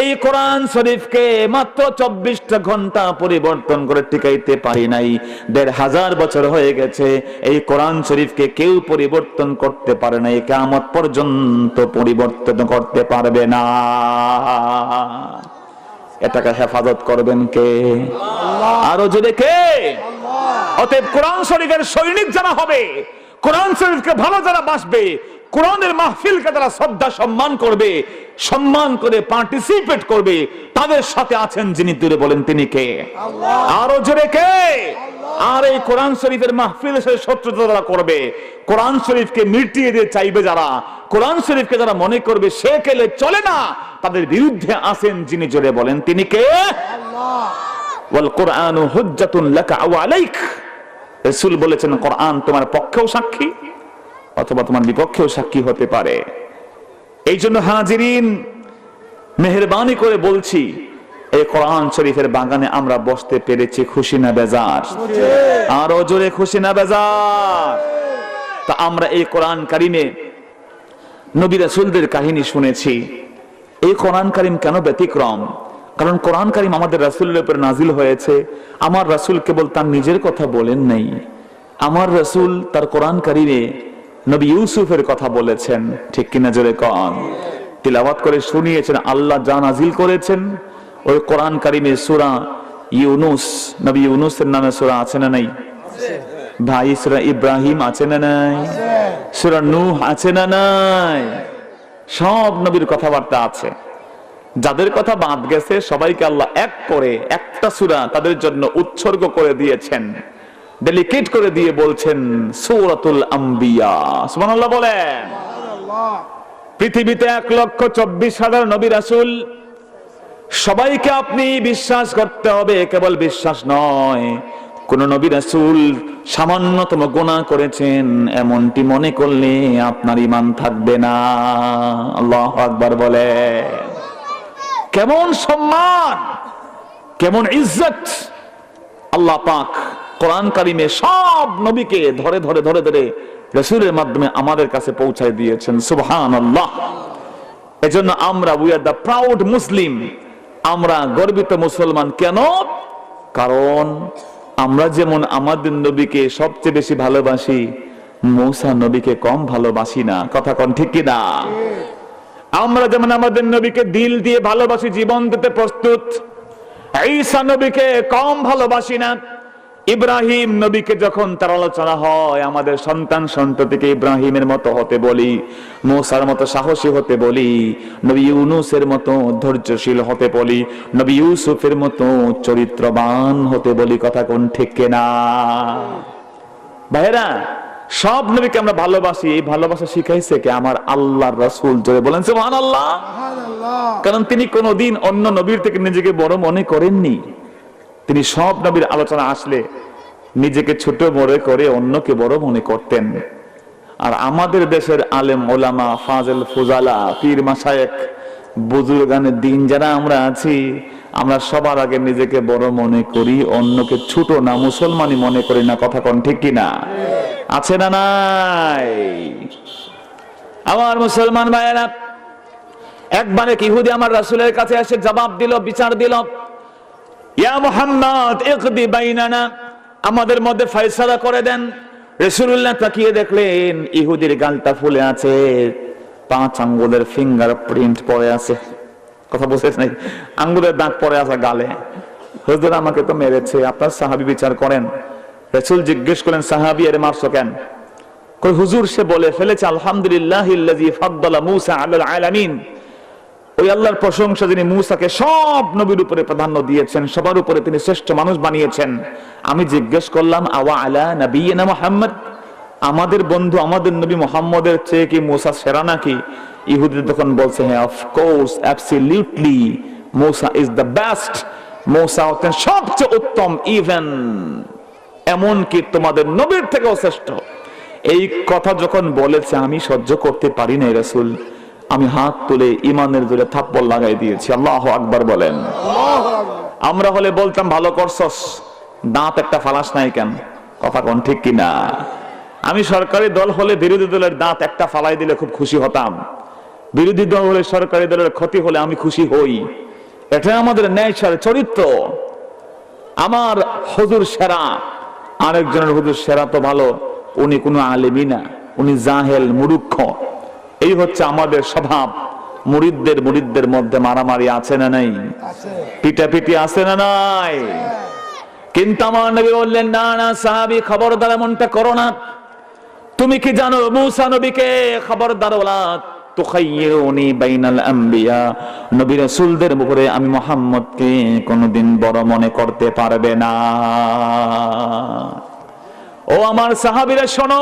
Speaker 2: এই কোরআন শরীফকে মাত্র 24টা ঘন্টা পরিবর্তন করে টিকাইতে পারি নাই। 1500 বছর হয়ে গেছে এই কোরআন শরীফকে কেউ পরিবর্তন করতে পারে নাই, কিয়ামত পর্যন্ত পরিবর্তন করতে পারবে না। এটাকে হেফাজত করবেন কে? আরো জোরে কে? অতএব কোরআন শরীফের সৈনিক যারা হবে, কোরআন শরীফকে ভালো যারা বাসবে, কোরআনের মাহফিলকে যারা শ্রদ্ধা সম্মান করবে, সম্মান করে পার্টিসিপেট করবে, তাদের সাথে আছেন যিনি, দূরে বলেন তিনি কে? আরো জোরে কে? আর এই কোরআন শরীফের মাহফিলের সাথে শত্রুতা যারা করবে, কোরআন শরীফকে মিটিয়ে দিয়ে চাইবে যারা, কোরআন শরীফকে যারা মনে করবে সে কেলে চলে না, তাদের বিরুদ্ধে আছেন যিনি, জোরে বলেন তিনি কে? ওয়াল কুরআনু হুজ্জাতুন লাকা আও আলাইক। রাসূল বলেছেন কোরআন তোমার পক্ষেও সাক্ষী অথবা তোমার বিপক্ষেও সাক্ষী হতে পারে। এই জন্য হাজিরিন, মেহেরবানি করে বলছি, এই কোরআন শরীফের বাগানে আমরা বসতে পেরেছি, খুশি না বেজার? আরো জোরে খুশি না বেজার? তা আমরা এই কোরআন কারিমে নবী রাসূলদের কাহিনী শুনেছি। এই কোরআন কারিম কেন ব্যতিক্রম? কারণ কোরআন কারিম আমাদের রাসূলের উপর নাজিল হয়েছে। আমার রাসূল কেবল তার নিজের কথা বলেন নাই, আমার রাসূল তার কোরআন কারিমে নবী ইউসুফের কথা বলেছেন, ঠিক কিনা জোরে কন? তিলাওয়াত করে শুনিয়েছেন। আল্লাহ যা নাজিল করেছেন ওই কোরআন কারিমে সূরা ইউনুস, নবী ইউনুসের নামে সূরা আছে না নাই? ভাই সূরা ইব্রাহিম আছে না নাই? সূরা নূহ আছে না নাই? সব নবীর কথাবার্তা আছে। যাদের কথা বাদ গেছে সবাইকে আল্লাহ এক করে একটা সূরা তাদের জন্য উৎসর্গ করে দিয়েছেন, ডেলিকেট করে দিয়ে বলছেন সূরাতুল আম্বিয়া। সুবহানাল্লাহ বলেন। পৃথিবীতে 1,24,000 নবী রাসূল, সবাইকে আপনি বিশ্বাস করতে হবে। কেবল বিশ্বাস নয়, কোন নবী রাসূল সামান্যতম গুনাহ করেছেন এমনটি মনে করলে আপনার ঈমান থাকবে না। আল্লাহু আকবার বলেন। কেমন সম্মান, কেমন ইজ্জত আল্লাহ পাক কোরআন কারিমে সব নবীকে ধরে ধরে ধরে ধরে রাসূলের মাধ্যমে আমাদের কাছে পৌঁছায় দিয়েছেন। সুবহানাল্লাহ। এজন্য আমরা উই আর দ্য প্রাউড মুসলিম, আমরা গর্বিত মুসলমান। কেন? কারণ আমরা যেমন আমাদের নবীকে সবচেয়ে বেশি ভালোবাসি, মূসা নবীকে কম ভালোবাসি না। কথা কোন ঠিক কি না? আমরা যেমন আমাদের নবীকে দিল দিয়ে ভালোবাসি, জীবন দিতে প্রস্তুত, ঈসা নবীকে কম ভালোবাসি না। ইব্রাহিম নবীকে যখন তার আলোচনা হয়, আমাদের সন্তান সন্ততিকে ইব্রাহিমের মতো হতে বলি, মূসার মতো সাহসী হতে বলি, নবী ইউনুসের মতো ধৈর্যশীল হতে বলি, নবী ইউসুফের মতো চরিত্রবান হতে বলি। কথা কোন ঠিক কিনা? ভাইরা, সব নবীকে আমরা ভালোবাসি। এই ভালোবাসা শিখাইছে কে? আমার আল্লাহর রাসূল। জোরে বলেন সুবহানাল্লাহ। কারণ তিনি কোনদিন অন্য নবীর থেকে নিজেকে বড় মনে করেননি। তিনি সব নবীর আলোচনা আসলে নিজেকে ছোট মনে করে অন্যকে বড় মনে করতেন। আর আমাদের দেশের আলেম ওলামা, ফাজেল ফুজালা, পীর মাশায়েখ, বুজুর্গানের দিন যারা আমরা আছি, আমরা সবার আগে নিজেকে বড় মনে করি, অন্যকে ছোট না মুসলমানই মনে করি না। কথা কোন ঠিক কিনা? আছে না নাই? আমার মুসলমান ভাইয়েরা, একবার এক ইহুদি আমার রাসূলের কাছে এসে জবাব দিল, বিচার দিল, ইয়া মুহাম্মদ ইকদি বাইনানা, আমাদের মধ্যে ফয়সালা করে দেন। রাসূলুল্লাহ তাকিয়ে দেখলেন ইহুদির গালটা ফুলে আছে, 5 আঙ্গুলের ফিঙ্গার প্রিন্ট পড়ে আছে। কথা বুঝছেন নাই? আঙ্গুলের দাগ পড়ে আছে গালে। হুজুর আমাকে তো মেরেছে, আপনার সাহাবী বিচার করেন। রাসূল জিজ্ঞেস করলেন, সাহাবী এর মারছো কেন? কই হুজুর সে বলে ফেলেছে আলহামদুলিল্লাহিল্লাযী ফাদ্দালা মূসা আলাল আলামিন, ওই আল্লাহর প্রশংসা যিনি মূসাকে সব নবীর উপরে প্রাধান্য দিয়েছেন, সবার উপরে তিনি শ্রেষ্ঠ মানুষ বানিয়েছেন। আমি জিজ্ঞেস করলাম, আওয়া আলা নবিয়িনা মুহাম্মদ, আমাদের বন্ধু আমাদের নবী মুহাম্মদের চেয়ে কি মূসা সেরা নাকি? ইহুদি তখন বলছে, হ্যাঁ of course, absolutely, Musa is the best, Musa হচ্ছেন সবচেয়ে উত্তম, ইভেন এমনকি তোমাদের নবীর থেকেও শ্রেষ্ঠ। এই কথা যখন বলেছে আমি সহ্য করতে পারি না রাসূল, আমি হাত তুলে ইমানের জোরে থাপ্পড় লাগাই দিয়েছি। আল্লাহু আকবার বলেন। আমরা হলে বলতাম ভালো করছস, দাঁত একটা ফালাস নাই কেন? কথা কোন ঠিক কিনা? আমি সরকারি দল হলে বিরোধী দলের দাঁত একটা ফালাই দিলে খুব খুশি হতাম। বিরোধী দল হলে সরকারি দলের ক্ষতি হলে আমি খুশি হই। এটা আমাদের ন্যায়সার চরিত্র। আমার হুজুর সেরা, আরেকজনের হুজুর সেরা তো ভালো, উনি কোনো আলেমই না, উনি জাহেল মূর্খ। এই হচ্ছে আমাদের স্বভাব। মুরিদদের মধ্যে মারামারি আছে না নাই? পিটাপিটি আছে না নাই? কিন্তু আমার নবী বললেন, না না সাহাবী, খবরদার এমনটা করো না। তুমি কি জানো মূসা নবীকে, খবরদার ওয়ালা তুখাইয়ুনি বাইনাল আম্বিয়া, নবী রাসূলদের উপরে আমি মুহাম্মদকে কোনদিন বড় মনে করতে পারবে না। ও আমার সাহাবীরা শোনো,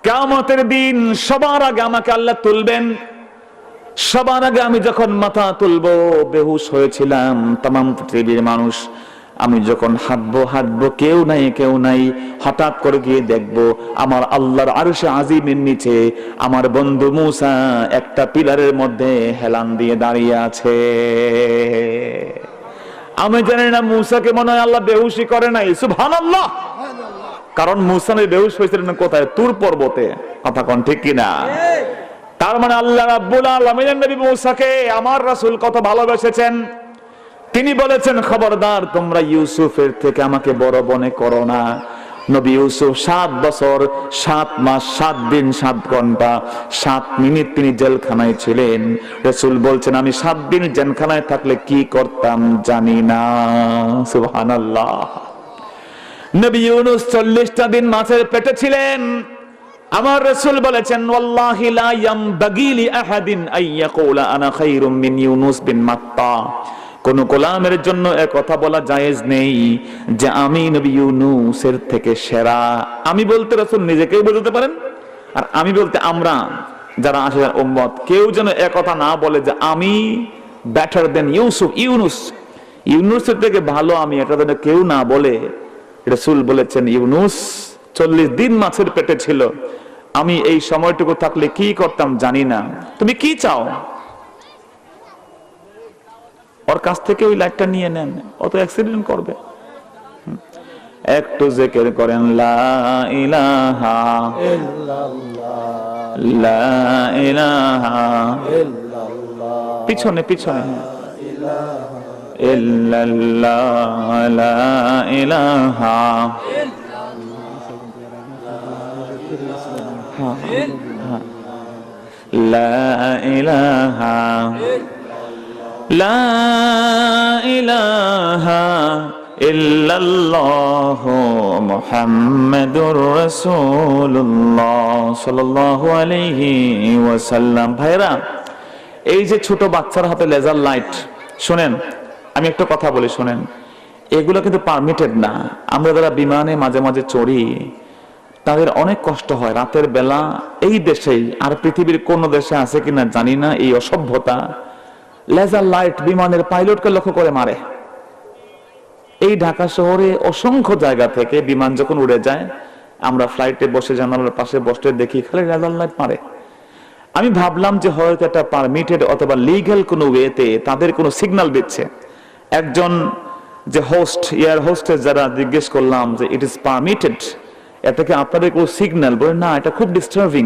Speaker 2: কিয়ামতের দিন সবার আগে আমাকে আল্লাহ তুলবেন। সবার আগে আমি যখন মাথা তুলবো, বেহুশ হয়েছিলাম তামাম পৃথিবীর মানুষ। আমি যখন হাঁটবো কেউ নাই, হঠাৎ করে গিয়ে দেখবো আমার আল্লাহর আরশে আজিমের নিচে আমার বন্ধু মূসা একটা পিলারের মধ্যে হেলান দিয়ে দাঁড়িয়ে আছে। আমি জানি না মূসাকে মনে হয় আল্লাহ বেহুশি করে নাই, সুবহানাল্লাহ। কারণ মূসা নবী বেহুশ হয়েছিলেন কোথায়? তুর পর্বতে। কথা কোন ঠিক কিনা? তার মানে আল্লাহ রাব্বুল আলামিন নবী মূসাকে আমার রাসূল কত ভালোবেসেছেন। তিনি বলেছেন, খবরদার তোমরা ইউসুফের থেকে আমাকে বড় মনে করো না। নবী ইউসুফ 7 বছর 7 মাস 7 দিন 7 ঘন্টা 7 মিনিট তিনি জেলখানায় ছিলেন। রাসূল বলছেন, আমি 7 দিন জেলখানায় থাকলে কি করতাম জানি না। সুবহানাল্লাহ। নবী ইউনূস 40টা দিন মাছের পেটে ছিলেন। আমার রাসূল বলেছেন, ওয়াল্লাহি লা ইয়ামবাগি লি আহাদিন আইয়াকুলা আনা খায়রুম মিন ইউনূস বিন মাত্তা। কোন গোলামের জন্য এ কথা বলা জায়েজ নেই যে আমি নবী ইউনূসের থেকে সেরা। আমি বলতে রাসূল নিজেকেও বোঝাতে পারেন, আর আমি বলতে আমরা যারা আশির উম্মত, কেউ যেন এ কথা না বলে যে আমি বেটার দেন ইউনূসের থেকে ভালো আমি, এটা যেন কেউ না বলে। রাসূল বলেছেন, ইউনূস 40 দিন মাছের পেটে ছিল, আমি এই সময়টুকু থাকলে কি করতাম জানি না। তুমি কি চাও? ওর কাছ থেকে ওই লাইটটা নিয়ে নেন, অত অ্যাক্সিডেন্ট করবে। একটু জিকির করেন, লা ইলাহা ইল্লাল্লাহ, লা ইলাহা ইল্লাল্লাহ, পিছনে ইল্লাল্লাহ, লা ইলাহা লা ইলাহা লা ইলাহা ইল্লাল্লাহ মুহাম্মাদুর রাসূলুল্লাহ সাল্লাল্লাহু আলাইহি ওয়াসাল্লাম। ভাইরা, এই যে ছোট বাচ্চার হাতে লেজার লাইট, শুনেন আমি একটা কথা বলি, শুনেন, এগুলো কিন্তু পারমিটেড না। আমরা যারা বিমানে মাঝে মাঝে চড়ি, তাদের অনেক কষ্ট হয় রাতের বেলা। এই দেশেই, আর পৃথিবীর কোন দেশে আছে কিনা জানি না এই অসভ্যতা, লেজার লাইট বিমানের পাইলটকে লক্ষ্য করে মারে। এই ঢাকা শহরে অসংখ্য জায়গা থেকে বিমান যখন উড়ে যায়, আমরা ফ্লাইটে বসে জানালার পাশে বসে দেখি খালি লেজার লাইট মারে। আমি ভাবলাম যে হয়তো এটা পারমিটেড অথবা লিগ্যাল কোনো ওয়েতে তাদের কোনো সিগন্যাল দিচ্ছে। একজন যে হোস্ট, এয়ার হোস্টেস যারা, জিজ্ঞেস করলাম যে ইট ইজ পারমিটেড, এটা কি আপনাদের কোনো সিগন্যাল? বলে না, এটা খুব ডিস্টার্বিং।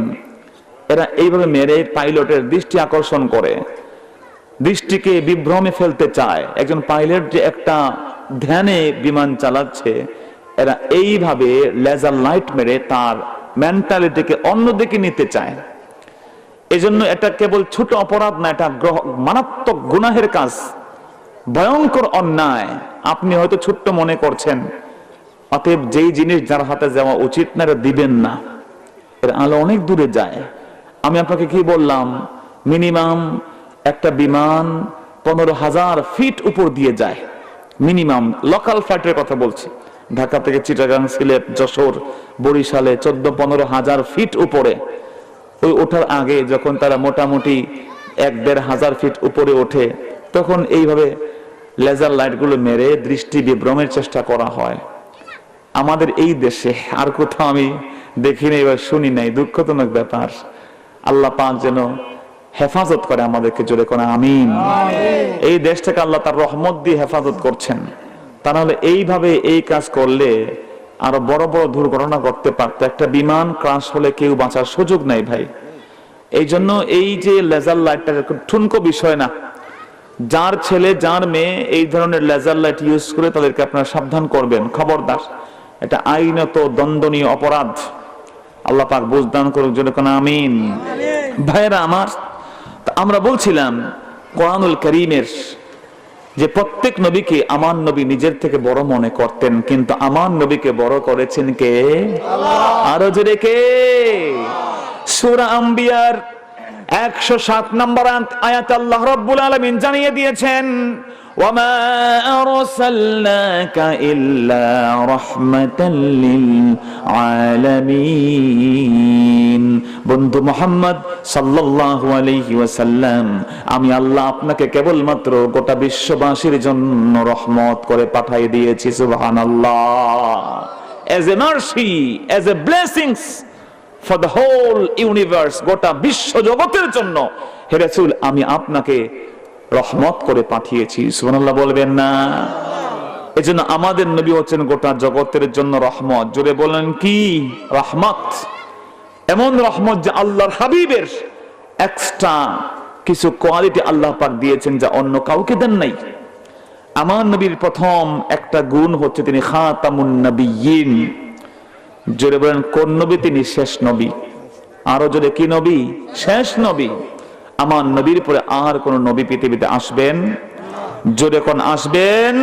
Speaker 2: এরা এইভাবে মেরে পাইলটের দৃষ্টি আকর্ষণ করে, দৃষ্টিকে বিভ্রমে ফেলতে চায়। একজন পাইলট যে একটা ধ্যানে বিমান চালাচ্ছে, এরা এইভাবে লেজার লাইট মেরে তার মেন্টালিটিকে অন্যদিকে নিতে চায়। এজন্য এটা কেবল ছোট অপরাধ না, এটা মারাত্মক গুনাহের কাজ, ভয়ঙ্কর অন্যায়। আপনি হয়তো ছোট্ট মনে করছেন, অতএব যেই জিনিস যার হাতে যাওয়া উচিত না এটা দিবেন না, এর আলো অনেক দূরে যায়। আমি আপনাকে কি বললাম, মিনিমাম একটা বিমান 15,000 ফিট উপর দিয়ে যায়, মিনিমাম লোকাল ফ্লাইটের কথা বলছি, ঢাকা থেকে চিটাগাং, সিলেট, যশোর, বরিশালে 14-15,000 ফিট উপরে। ওই ওঠার আগে যখন তারা মোটামুটি 1-1.5 হাজার ফিট উপরে ওঠে, তখন এইভাবে লেজার লাইটগুলো মেরে দৃষ্টি বিভ্রমের চেষ্টা করা হয়। আমাদের এই দেশে আর কোথাও আমি দেখি নাই বা শুনি নাই, দুঃখজনক ব্যাপার। আল্লাহ পাক যেন হেফাজত করে আমাদেরকে, জোরে করে আমিন। এই দেশটাকে আল্লাহ তার রহমত দিয়ে হেফাজত করছেন। তা নাহলে এইভাবে এই কাজ করলে আরো বড় বড় দুর্ঘটনা ঘটতে পারত। একটা বিমান ক্রাশ হলে কেউ বাঁচার সুযোগ নাই ভাই। এই জন্য এই যে লেজার লাইটটা ঠুনকো বিষয় না। যার ছেলে যার মেয়ে এই ধরনের লেজার লাইট ইউজ করে তাদেরকে আপনারা সাবধান করবেন, খবরদার। এটা আইনত দণ্ডনীয় অপরাধ। আল্লাহ পাক বুঝদান করুক, জন্য কোন আমিন। ভাইরা আমার, আমরা বলছিলাম কোরআনুল কারীমের যে প্রত্যেক নবীকে আমার নবী নিজের থেকে বড় মনে করতেন, কিন্তু আমার নবীকে বড় করেছেন কে? আরো জোরে কে? সূরা আম্বিয়ার 107 নম্বর আয়াত আল্লাহ রাব্বুল আলামিন জানিয়ে দিয়েছেন, ওয়ামা আরসালনাকা ইল্লা রাহমাতাল লিল আলামিন। বন্ধু মুহাম্মদ সাল্লাল্লাহু আলাইহি ওয়াসাল্লাম, আমি আল্লাহ আপনাকে কেবলমাত্র গোটা বিশ্ববাসীর জন্য রহমত করে পাঠিয়ে দিয়েছি। সুবহানাল্লাহ। as a mercy, as a blessings for the whole universe, গোটা বিশ্ব জগতের জন্য হে রাসূল আমি আপনাকে রহমত করে পাঠিয়েছি। সুবহানাল্লাহ বলবেন না? এজন্য আমাদের নবী হচ্ছেন গোটা জগতের জন্য রহমত। জোরে বলেন কি রহমত? এমন রহমত যে আল্লাহর হাবিবের এক্সট্রা কিছু কোয়ালিটি আল্লাহ পাক দিয়েছেন যা অন্য কাউকে দেন নাই। আমার নবীর প্রথম একটা গুণ হচ্ছে তিনি খাতামুন নবিয়্যিন। জোরে বলেন কোন নবী? তিনি শেষ নবী। আরো জোরে কি নবী? শেষ নবী। আমার নবীর পরে আর কোন নবী পৃথিবীতে আসবেন? জোরে কোন আসবেন?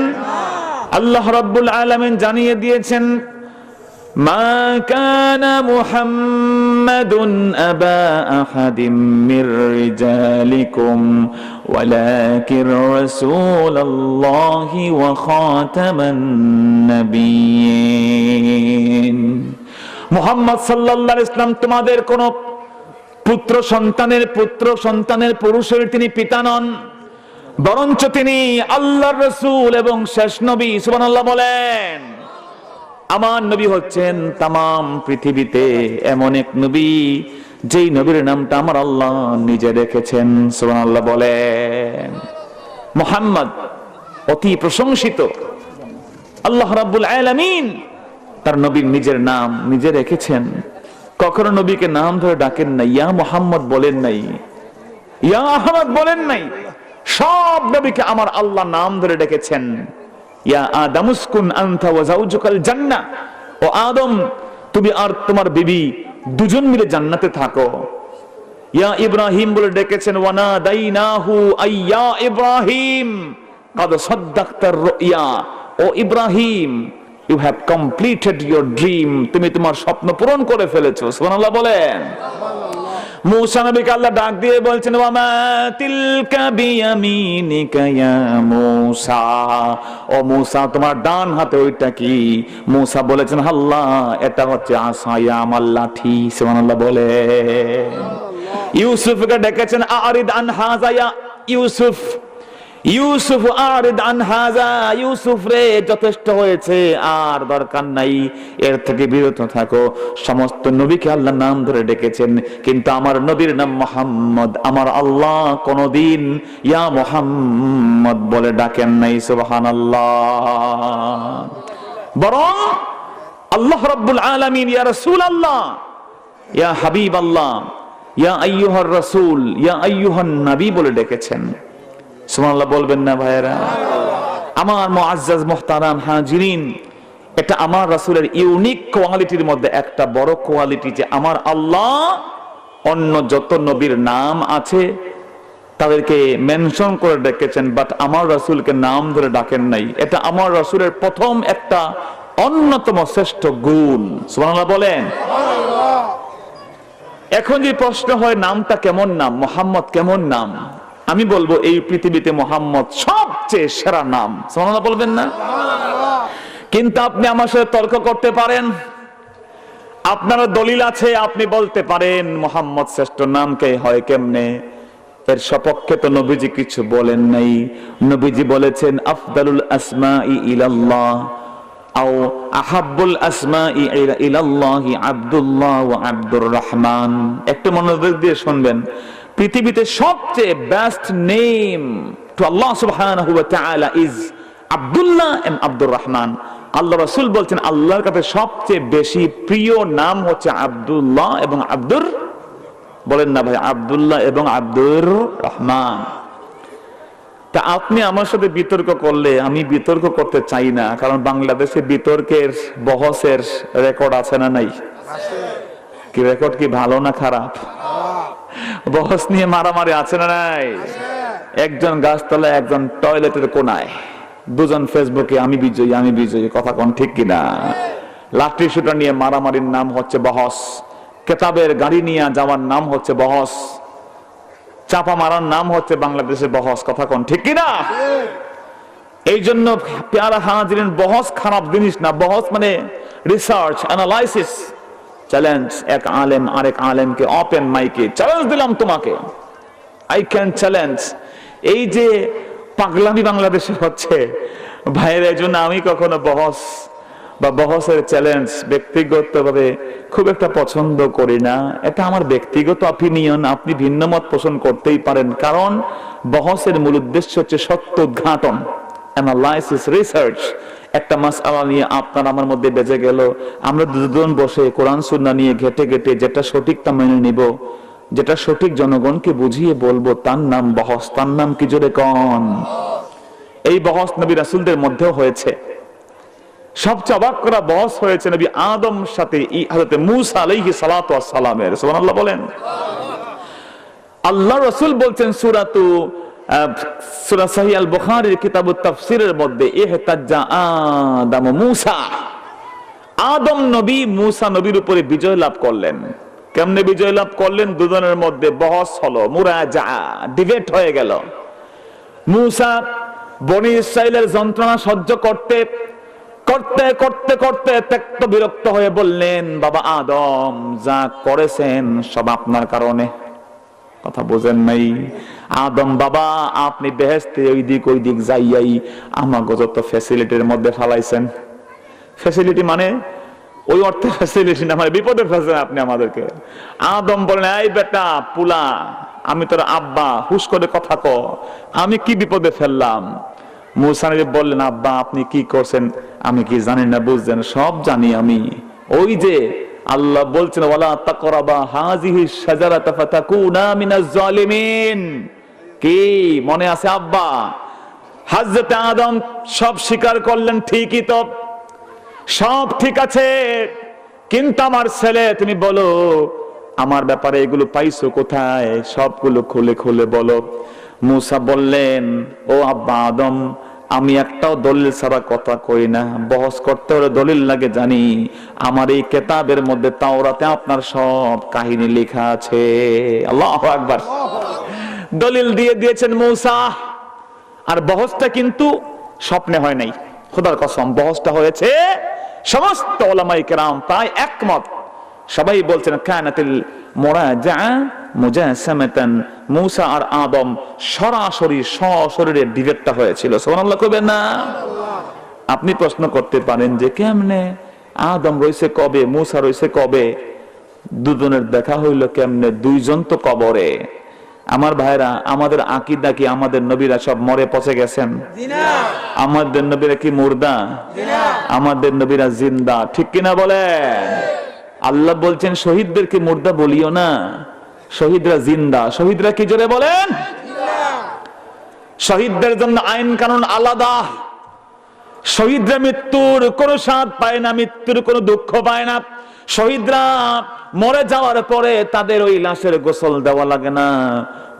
Speaker 2: আল্লাহ রাব্বুল আলামিন জানিয়ে দিয়েছেন, মা কানা মুহাম্মাদুন আবা আহাদিম মির রিজালিকুম ওয়ালাকিন রাসূলুল্লাহি ওয়া খাতামান নাবিয়্যিন। মুহাম্মদ সাল্লাল্লাহু আলাইহি ওয়াসাল্লাম তোমাদের কোন পুত্র সন্তানের পুরুষের তিনি পিতা নন, বরঞ্চ তিনি আল্লাহর রাসূল এবং শেষ নবী। সুবহানাল্লাহ বলেন। আমার নবী হচ্ছেন তামাম পৃথিবীতে এমন এক নবী যেই নবীর নামটা আমার আল্লাহ নিজে রেখেছেন। সুবহানাল্লাহ বলেন। মুহাম্মদ অতি প্রশংসিত। আল্লাহ রাব্বুল আলামিন তার নবীর নিজের নাম নিজে রেখেছেন। কখনো নবীকে নাম ধরে ডাকেন নাই, ইয়া মুহাম্মদ বলেন নাই, ইয়া আহমদ বলেন নাই। সব নবীকে আমার আল্লাহ নাম ধরে ডেকেছেন। ইয়া আদম উসকুন আনতা ওয়া যাওজুকাল জান্নাহ, ও আদম তুমি আর তোমার বিবি দুজন মিলে জান্নাতে থাকো। ইয়া ইব্রাহিম বলে ডেকেছেন, ওয়া নাদাইনাহু আইয়া ইব্রাহিম কাদ সাদ্দাকতার রুইয়া, O Ibrahim you have completed your dream, তুমি তোমার স্বপ্ন পূরণ করে ফেলেছো। সুবহানাল্লাহ বলেন। মূসা নবীকে আল্লাহ ডাক দিয়ে বলছেন, ওয়া মা তিলকা বিয়ামিনিকা ইয়া মূসা, ও মূসা তোমার ডান হাতে ওইটা কি? মূসা বলেছেন, আল্লাহ এটা হচ্ছে আসা, আমার লাঠি। সুবহানাল্লাহ বলেন। ইউসুফকে ডেকেছেন, আরিদ আন হাযা ইয়া ইউসুফ, ইউসুফ আরিদ আন হাযা, ইউসুফ রে যথেষ্ট হয়েছে, আর দরকার নাই, এর থেকে বিরত থাকো। সমস্ত নবীকে আল্লাহ নাম ধরে ডেকেছেন, কিন্তু আমার নবীর নাম মুহাম্মদ। আমার আল্লাহ কোনদিন ইয়া মুহাম্মদ বলে ডাকেন নাই। সুবহানাল্লাহ। বরং আল্লাহ রাব্বুল আলামিন ইয়া রাসূলুল্লাহ, ইয়া হাবিবাল্লাহ, ইয়া আইয়ুহার রাসূল, ইয়া আইয়ুহান নবী বলে ডেকেছেন। সুবহানাল্লাহ বলবেন না ভাইরা? আমার মুআজ্জাজ মুহতারাম হাজিরিন, এটা আমার রাসূলের ইউনিক কোয়ালিটির মধ্যে একটা বড় কোয়ালিটি যে আমার আল্লাহ অন্য যত নবীর নাম আছে তাদেরকে মেনশন করে ডেকেছেন, বাট আমার রাসূলকে নাম ধরে ডাকেন নাই। এটা আমার রাসূলের প্রথম একটা অন্যতম শ্রেষ্ঠ গুণ। সুবহানাল্লাহ বলেন। এখন যে প্রশ্ন হয় নামটা কেমন নাম, মুহাম্মদ কেমন নাম? আমি বলবো এই পৃথিবীতে মোহাম্মদ সবচেয়ে সেরা নাম, সুবহানাল্লাহ বলবেন না? কিন্তু আপনি আমার সাথে তর্ক করতে পারেন, আপনার দলিল আছে, আপনি বলতে পারেন মোহাম্মদ শ্রেষ্ঠ নাম কে হয় কেমনে? এর সপক্ষে তো নবীজি কিছু বলেন নাই। নবীজি বলেছেন আফদালুল আসমাই ইলাল্লাহ আও আহাব্বুল আসমাই ইলাল্লাহি আব্দুল্লাহ ওয়া আব্দুর রহমান। একটু মনোযোগ দিয়ে শুনবেন, পৃথিবীতে সবচেয়ে বেস্ট নেম টু আল্লাহ সুবহানাহু ওয়া তাআলা ইজ আব্দুল্লাহ এন্ড আব্দুর রহমান। আল্লাহ রাসূল বলছেন আল্লাহর কাছে সবচেয়ে বেশি প্রিয় নাম হচ্ছে আব্দুল্লাহ এবং আব্দুর, বলেন না ভাই, আব্দুল্লাহ এবং আব্দুর রহমান। তা আপনি আমার সাথে বিতর্ক করলে আমি বিতর্ক করতে চাই না, কারণ বাংলাদেশে বিতর্কের বহসের রেকর্ড আছে না নাই? কি রেকর্ড কি ভালো না খারাপ? বহস নিয়ে মারামারি আছে না নাই? একজন গাছতলায়, একজন টয়লেটের কোনায়, দুজন ফেসবুকে আমি বিজয়ী আমি বিজয়ী, কথা কোন ঠিক কিনা? লাঠি শুটা নিয়ে মারামারির নাম হচ্ছে বহস, কেতাবের গাড়ি নিয়ে যাওয়ার নাম হচ্ছে বহস, চাপা মারার নাম হচ্ছে বাংলাদেশের বহস, কথা কোন ঠিক কিনা? এই জন্য পেয়ারা হাজিরিন, বহস খারাপ জিনিস না। বহস মানে রিসার্চ, অ্যানালাইসিস। চ্যালেঞ্জ, এক আলেম আরেক আলেমকে ওপেন মাইকে চ্যালেঞ্জ দিলাম তোমাকে, আই ক্যান চ্যালেঞ্জ। এই যে পাগলামি বাংলাদেশে হচ্ছে ভাইয়ের, এই জন্য আমি কখনো বহস বা বহসের চ্যালেঞ্জ ব্যক্তিগতভাবে খুব একটা পছন্দ করি না। এটা আমার ব্যক্তিগত অপিনিয়ন, আপনি ভিন্ন মত পোষণ করতেই পারেন, কারণ বহসের মূল উদ্দেশ্য হচ্ছে সত্য উদ্ঘাটন, অ্যানালাইসিস, রিসার্চ। একটা মাসআলা নিয়ে আপনার আমার মধ্যে বেজে গেল, আমরা দুজন বসে কোরআন সুন্নাহ নিয়ে ঘেটে ঘেটে যেটা সঠিক তা মেনে নিব, যেটা সঠিক জনগণকে বুঝিয়ে বলবো, তার নাম বহস। তার নাম কি জোরে কন? এই বহস নবী রাসূলদের মধ্যেও হয়েছে। সবচেয়ে অবাক করা বহস হয়েছে নবী আদম সাথে হযরত মূসা আলাইহিস সালাতু ওয়াস সালামের, সুবহানাল্লাহ বলেন। আল্লাহ রাসূল বলছেন সূরা সহিহ আল বুখারীর কিতাবুত তাফসীরের মধ্যে, ইহতাজ্জা আদম মূসা, আদম নবী মূসা নবীর উপরে বিজয় লাভ করলেন। কেমনে বিজয় লাভ করলেন? দুজনের মধ্যে বহস হলো, মুরাজা, ডিবেট হয়ে গেল। মূসা বনি ইসরাইলের যন্ত্রণা সহ্য করতে করতে করতে করতে ত্যক্ত বিরক্ত হয়ে বললেন, বাবা আদম, যা করেছেন সব আপনার কারণে। কথা বোঝেন নাই? আদম বাবা, আপনি বেহেশতে ওই দিক যাইয়াই আমাকে যত ফ্যাসিলিটির মধ্যে ফালাইছেন। ফ্যাসিলিটি মানে ওই অর্থে ফ্যাসিলিটি না, মানে বিপদে ফেলছেন আপনি আমাদেরকে। আদম বলেন, এই বেটা পুলা, আমি তোর আব্বা, হুশ করে কথা ক, আমি কি বিপদে ফেললাম? মূসা নবী বললেন, আব্বা আপনি কি করছেন আমি কি জানি না? বুঝছেন, সব জানি আমি। ওই যে আল্লাহ বলছেন, ওয়ালা তাকরাবা হাযিহি শাজারাতা ফাতাকুনা মিনাজ জালিমিন। কি মনে আছে আব্বা? হযরত আদম সব স্বীকার করলেন, ঠিকই তো, সব ঠিক আছে, কিন্তু আমার ছেলে তুমি বলো আমার ব্যাপারে এগুলো পাইছো কোথায়? সবগুলো খুলে খুলে বলো। মূসা বললেন, ও আব্বা আদম, আমি একটাও দলিল ছাড়া কথা কই না, বহস করতে হলে দলিল লাগে জানি। আমার এই কিতাবের মধ্যে, তাওরাতে আপনার সব কাহিনী লেখা আছে। আল্লাহু আকবার। দলিল দিয়ে দিয়েছেন মূসা। আর বহসটা কিন্তু স্বপ্নে হয় নাই, খোদার কসম, বহসটা হয়েছে সমস্ত উলামায়ে কেরাম প্রায় একমত। সবাই বলছেন কানাতিল মুরাজাআ মুজাসামাতান, মূসা আর আদম সরাসরি সশরীরে ডিবেটটা হয়েছিল। সুবহানাল্লাহ কইবেন না? আপনি প্রশ্ন করতে পারেন যে কেমনে আদম রইছে কবে, মূসা রইছে কবে, দুজনের দেখা হইল কেমনে? দুইজন তো কবরে। আমার ভাইরা, আমাদের আকীদা কি আমাদের নবীরা সব মরে পচে গেছেন? আমাদের নবীরা কি মুর্দা? আমাদের নবীরা জিন্দা, ঠিক কিনা বলেন? আল্লাহ বলছেন শহীদদেরকে মুর্দা বলিও না, শহীদরা জিন্দা। শহীদরা কি জোরে বলেন? শহীদদের জন্য আইন কানুন আলাদা। শহীদরা মৃত্যুর কোনো স্বাদ পায় না, মৃত্যুর কোনো দুঃখ পায় না। শহীদরা মরে যাওয়ার পরে তাদের ওই লাশের গোসল দেওয়া লাগে না,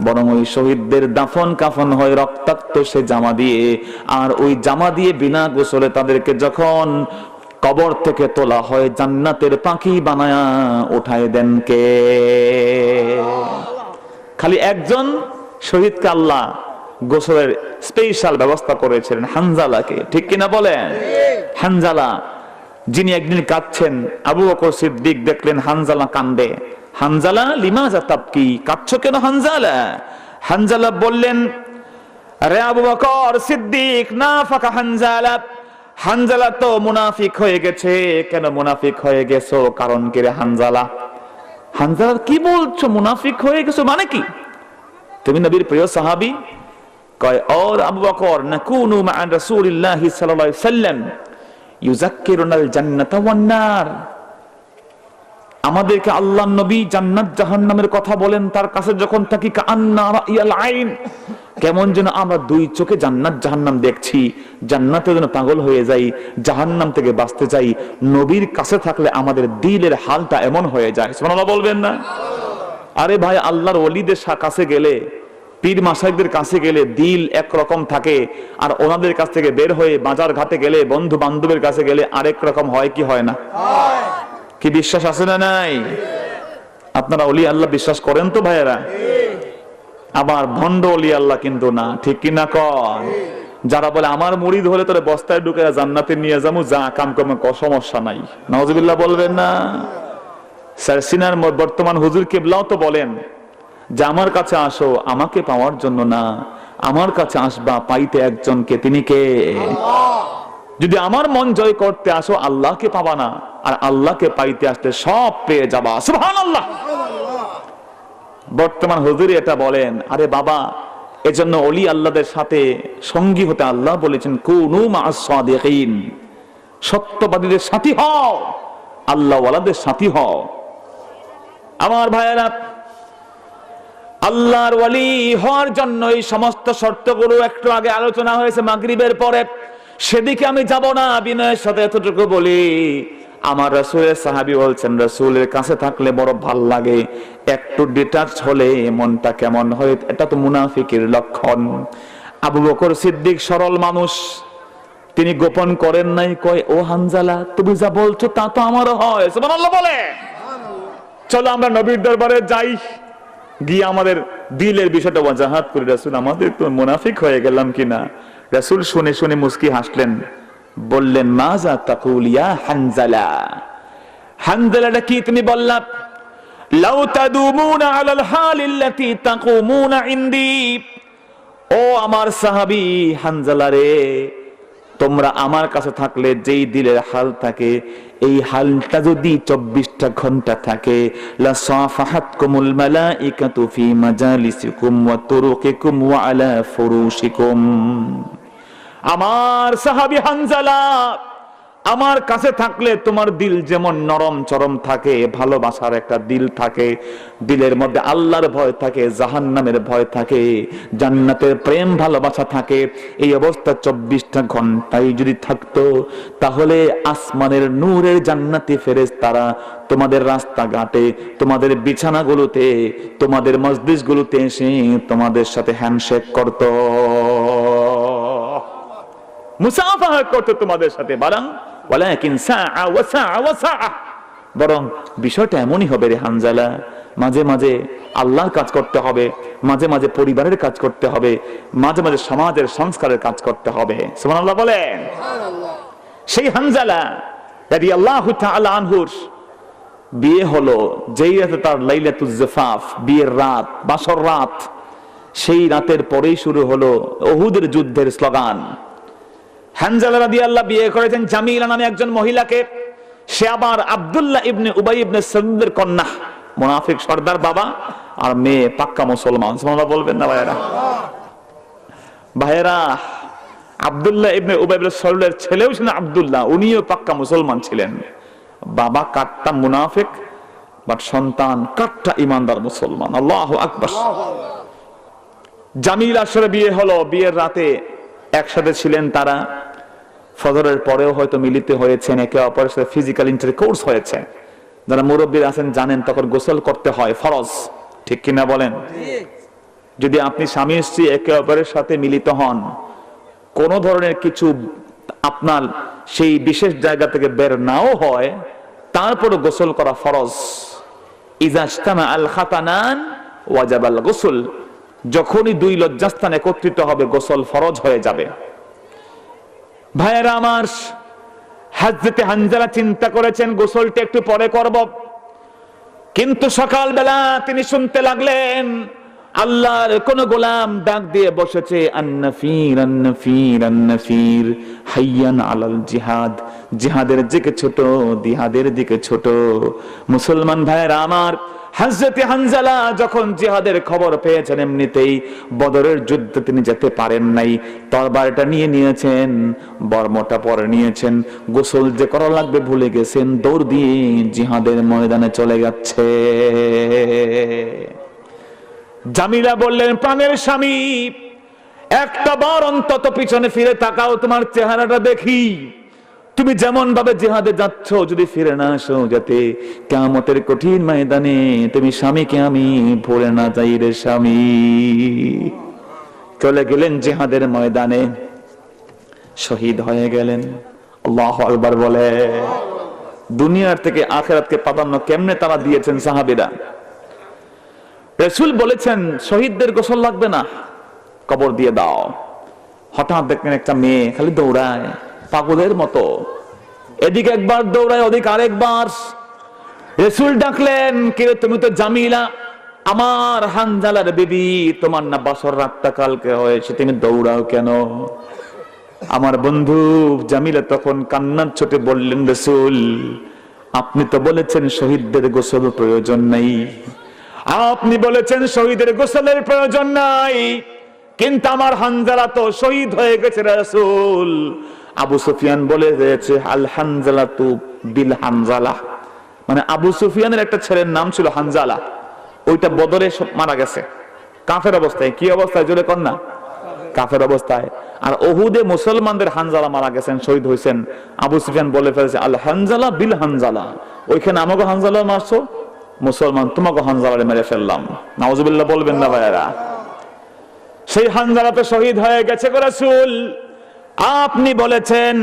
Speaker 2: বরং ওই শহীদদের দাফন কাফন হয় রক্তাক্ত সে জামা দিয়ে। আর ওই জামা দিয়ে বিনা গোসলে তাদেরকে যখন কবর থেকে তোলা হয়, জান্নাতের পাখি বানায়া উঠায় দেন কে? খালি একজন শহীদকে আল্লাহ গোসলের স্পেশাল ব্যবস্থা করেছিলেন হানজালাকে, ঠিক কিনা বলেন? হানজালা যিনি একদিন কাঁদছেন, আবু বকর সিদ্দিক দেখলেন হানজালা কান্দে। হানজালা লিমাজা তাবকি, কাঁদছো কেন হানজালা? হানজালা বললেন, আরে আবু বকর সিদ্দিক নাফাকা হানজালা, হানজালা তো মুনাফিক হয়ে গেছে। কেন মুনাফিক হয়ে গেছো? কারণ কি রে হানজালা? হানজালা কি বলছো, মুনাফিক হয়ে গেছো মানে কি? তুমি নবীর প্রিয় সাহাবী। কয় ও আবু বকর, নাকুনু মা রাসূলিল্লাহি সাল্লাল্লাহু আলাইহি ওয়াসাল্লাম ইউযাক্কিরুনাল জান্নাতা ওয়ান নার, আমাদেরকে আল্লাহর নবী জান্নাত জাহান্নামের কথা বলেন, তার কাছে যখন থাকি কাআন্না রা'য়াল আইন, কেমন যেন আমরা দুই চোখে জান্নাত জাহান্নাম দেখছি, জান্নাতের জন্য পাগল হয়ে যাই, জাহান্নাম থেকে বাঁচতে চাই। নবীর কাছে থাকলে আমাদের দিলের হালটা এমন হয়ে যায়। সুবহানাল্লাহ বলবেন না? আরে ভাই, আল্লাহর ওলিদের কাছে গেলে, পীর মাশাইখদের কাছে গেলে দিল একরকম থাকে, আর ওনাদের কাছ থেকে বের হয়ে বাজার ঘাটে গেলে, বন্ধু বান্ধবের কাছে গেলে আরেক রকম হয় কি হয় না? কি বিশ্বাস আছে না নাই? আপনারা ওলি আল্লাহ বিশ্বাস করেন তো ভাইয়েরা? আবার ভণ্ড ওলি আল্লাহ কিন্তু না, ঠিক কি না কন? যারা বলে আমার মুরিদ হলে তোরে বস্তায় ঢুকে জান্নাতে নিয়ে যাবো, যা কাম কমে সমস্যা নাই, নাউজুবিল্লাহ বলবেন না? সারসিনার বর্তমান হুজুর কিবলাও তো বলেন যে আমার কাছে আসো আমাকে পাওয়ার জন্য না, আমার কাছে আসবা পাইতে একজনকে, তিনি কে? যদি আমার মন জয় করতে আসো আল্লাহকে পাবা না, আর আল্লাহকে পাইতে আসতে সব পেয়ে যাবা। সুবহানাল্লাহ। বর্তমান হুজুর এটা বলেন। আরে বাবা, এজন্য ওলি আল্লাহদের সাথে সঙ্গী হতে আল্লাহ বলেছেন কুনু মা'আস সাদিকিন, সত্যবাদীদের সাথী হও, আল্লাহ ওয়ালাদের সাথী হও। আমার ভাইয়েরা, আল্লাহর ওয়ালি হওয়ার জন্য এই সমস্ত শর্তগুলো একটু আগে আলোচনা হয়েছে মাগরিবের পরে, সেদিকে আমি যাব না। বিনয়ের সাথে এতটুকু বলি, আমার রাসূলের সাহাবী বলছেন রাসূলের কাছে থাকলে বড় ভাল লাগে, একটু ডিটাচ হলে মনটা কেমন হয়, এটা তো মুনাফিকের লক্ষণ। আবু বকর সিদ্দিক সরল মানুষ, তিনি গোপন করেন নাই, কয় ও হানজালা তুমি যা বলছো তা তো আমারও হয়। সুবহানাল্লাহ বলে, চলো আমরা নবীর দরবারে যাই, গিয়ে আমাদের দিলের বিষয়টা ওয়াজাহাত করি। রাসূল আমাদের তো মুনাফিক হয়ে গেলাম কিনা? রাসূল শুনে শুনে মুস্কি হাসলেন, বললেন মাজা তাকুল ইয়া হানজালা, হানজালাটা কি তুমি বললা? লাউ তাদুমুনা আলাল হালিল্লাতি তাকুমুনা ইনদি, ও আমার সাহাবী হানজালা রে, তোমরা আমার কাছে থাকলে যেই দিলের হাল থাকে, এই হালটা যদি 24টা ঘন্টা থাকে, লা সাফাহাতকুমুল মালাইকাতু ফি মাজালিসিকুম ওয়া তুরুকিকুম ওয়া আলা ফুরুশিকুম। আমার সাহাবী হানজালা, আমার কাছে থাকলে তোমার দিল যেমন নরম চরম থাকে, ভালোবাসার একটা দিল থাকে, দিলের মধ্যে আল্লাহর ভয় থাকে, জাহান্নামের ভয় থাকে, জান্নাতের প্রেম ভালোবাসা থাকে, এই অবস্থা 24টা ঘন্টাই যদি থাকতো, তাহলে আসমানের নূরের জান্নাতি ফেরেশতারা তোমাদের রাস্তাঘাটে, তোমাদের বিছানাগুলোতে, তোমাদের মজলিসগুলোতে এসে তোমাদের সাথে হ্যান্ডশেক করতো, মুসাফাহা করতে তোমাদের সাথে। বরং বিষয়টা এমনই হবে রে হানজালা, মাঝে মাঝে আল্লাহর কাজ করতে হবে, মাঝে মাঝে পরিবারের কাজ করতে হবে, মাঝে মাঝে সমাজের সংস্কারের কাজ করতে হবে। সুবহানাল্লাহ বলেন। সেই হানজালা রাদিয়াল্লাহু তাআলা আনহুর বিয়ে হলো যেই রাতে, তার লাইলাতুজ জাফাফ, বিয়ের রাত, বাসর রাত, সেই রাতের পরেই শুরু হলো উহুদের যুদ্ধের স্লোগান। হানজালা রাদিয়াল্লাহু বিয়ে করেছেন জামিলা নামে একজন মহিলাকে, সে আবার আব্দুল্লাহ ইবনে উবাই ইবনে সালুলের কন্যা, মুনাফিক সর্দার বাবা, আর মেয়ে পাক্কা মুসলমান। সুবহানাল্লাহ বলবেন না ভাইয়েরা? ভাইয়েরা, আব্দুল্লাহ ইবনে উবাই ইবনে সালুলের ছেলেও ছিলেন আব্দুল্লাহ, উনিও পাক্কা মুসলমান ছিলেন। বাবা কাট্টা মুনাফিক, বাট সন্তান কাট্টা ইমানদার মুসলমান। আল্লাহু আকবার। জামিলার সাথে বিয়ে হলো, বিয়ের রাতে একসাথে ছিলেন তারা, ফজরের পরেও হয়তো মিলিত হয়েছেন, একে অপরের সাথে ফিজিক্যাল ইন্টারকোর্স হয়েছে। যারা মুরব্বীরা আছেন জানেন তখন গোসল করতে হয়, ফরজ, ঠিক কিনা বলেন? যদি আপনি স্বামী স্ত্রী একে অপরের সাথে মিলিত হন, কোন ধরনের কিছু আপনার সেই বিশেষ জায়গা থেকে বের নাও হয়, তারপরে গোসল করা ফরজ। ইজা ইজতামা আল খাতানান ওয়াজাবাল গোসল, যখনই দুই লজ্জাস্থান একত্রিত হবে গোসল ফরজ হয়ে যাবে। ভাইয়েরা আমার, হযরতে হানজালা চিন্তা করেছেন গোসলটা একটু পরে করব, কিন্তু সকালবেলা তিনি শুনতে লাগলেন আল্লাহর কোন গোলাম ডাক দিয়ে বসেছে, আন্নাফির আন্নাফির আন্নাফির হাইয়ান আলাল জিহাদ, জিহাদের দিকে ছোট, জিহাদের দিকে ছোট। মুসলমান ভাইয়েরা আমার, হযরতে হানজালা যখন জিহাদের খবর পেয়েছেন, এমনিতেই বদরের যুদ্ধে তিনি যেতে পারেন নাই, তরবারটা নিয়ে নিয়েছেন, বর্মটা পরে নিয়েছেন, গোসল যে করা লাগবে ভুলে গেছেন, দৌড় দিয়ে জিহাদের ময়দানে চলে যাচ্ছে। জামিলা বললেন, প্রাণের স্বামী, একটা বার অন্তত পিছনে ফিরে তাকাও, তোমার চেহারাটা দেখি। তুমি যেমন ভাবে জিহাদে যাচ্ছ, যদি ফিরে না আসো, যাতে কিয়ামতের কঠিন ময়দানে তুমি স্বামীকে আমি ভুলে না যাই রে স্বামী। চলে গেলেন জিহাদের ময়দানে, শহীদ হয়ে গেলেন। আল্লাহু আকবার বলে। দুনিয়ার থেকে আখিরাতকে প্রাধান্য কেমনে তারা দিয়েছেন সাহাবীরা। রাসূল বলেছেন শহীদদের গোসল লাগবে না, কবর দিয়ে দাও। হঠাৎ দেখলেন একটা মেয়ে খালি দৌড়ায় পাগলের মতো, এদিকে একবার দৌড়ায়, ওদিকে আরেকবার। রাসূল ডাকলেন, কে তুমি? তো জামিলা, আমার হানজালার বিবি, তোমার না বাসর রাতটা কালকে হয়েছে, তুমি দৌড়াও কেন? আমার বন্ধু জামিলা তখন কান্নার ছোটে বললেন, রাসূল আপনি তো বলেছেন শহীদদের গোসল প্রয়োজন নাই, আপনি বলেছেন শহীদের গোসলের প্রয়োজন নাই, কিন্তু আমার হানজালা তো শহীদ হয়ে গেছে রাসূল। আবু সুফিয়ান বলে দিয়েছে, আল হানজালাতু বিল হানজালা, মানে আবু সুফিয়ানের একটা ছেলের নাম ছিল হানজালা, ওইটা বদরে মারা গেছে কাফের অবস্থায়। কি অবস্থায় জোরে কর না? কাফের অবস্থায়। আর উহুদে মুসলমানদের হানজালা মারা গেছেন, শহীদ হয়েছেন। আবু সুফিয়ান বলে ফেলেছে, আল হানজালা বিল হানজালা, ওইখানে আমাকে হানজালা মারছো, মুসলমান তোমাকে হানজালারে মেরে ফেললাম। নাউজুবিল্লাহ বলবেন না ভাইয়েরা। সেই হানজালা তো শহীদ হয়ে গেছে গো রাসূল। আপনি বলেছেন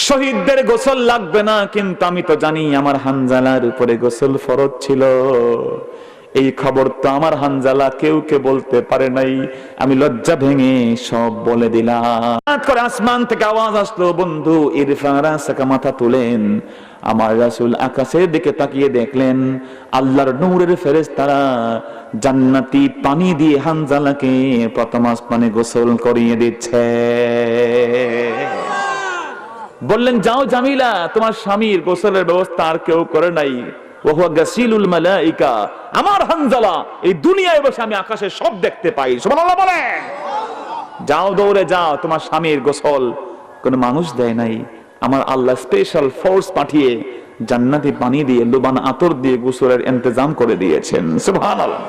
Speaker 2: শহীদদের গোসল লাগবে না, কিন্তু আমি তো জানি আমার হানজালার উপরে গোসল ফরজ ছিল। এই খবর তো আমার হানজালা কেউ কে বলতে পারে নাই, আমি লজ্জা ভেঙে সব বলে দিলাম। আসমান থেকে আওয়াজ আসলো, বন্ধু ইরফা রাসাকা, মাথা তুলেন। আমার রাসূল আকাশের দিকে তাকিয়ে দেখলেন আল্লাহর নূরের ফেরেশতারা জান্নাতি পানি দিয়ে হানজালাকে প্রথম আসমানে গোসল করিয়ে দিচ্ছে। বললেন, যাও জামিলা, তোমার স্বামীর গোসলের ব্যবস্থা আর কেউ করে নাই, ওহুয়া গাসিলুল মালাইকা, আমার হানজালা এই দুনিয়ায় বসে আমি আকাশে সব দেখতে পাই। সুবহানাল্লাহ বলে। যাও, দৌড়ে যাও, তোমার স্বামীর গোসল কোন মানুষ দেয় নাই, আমার আল্লাহ স্পেশাল ফোর্স পাঠিয়ে জান্নাতি পানি দিয়ে লুবান আতর দিয়ে গোসলের ইন্তজাম করে দিয়েছেন। সুবহানাল্লাহ।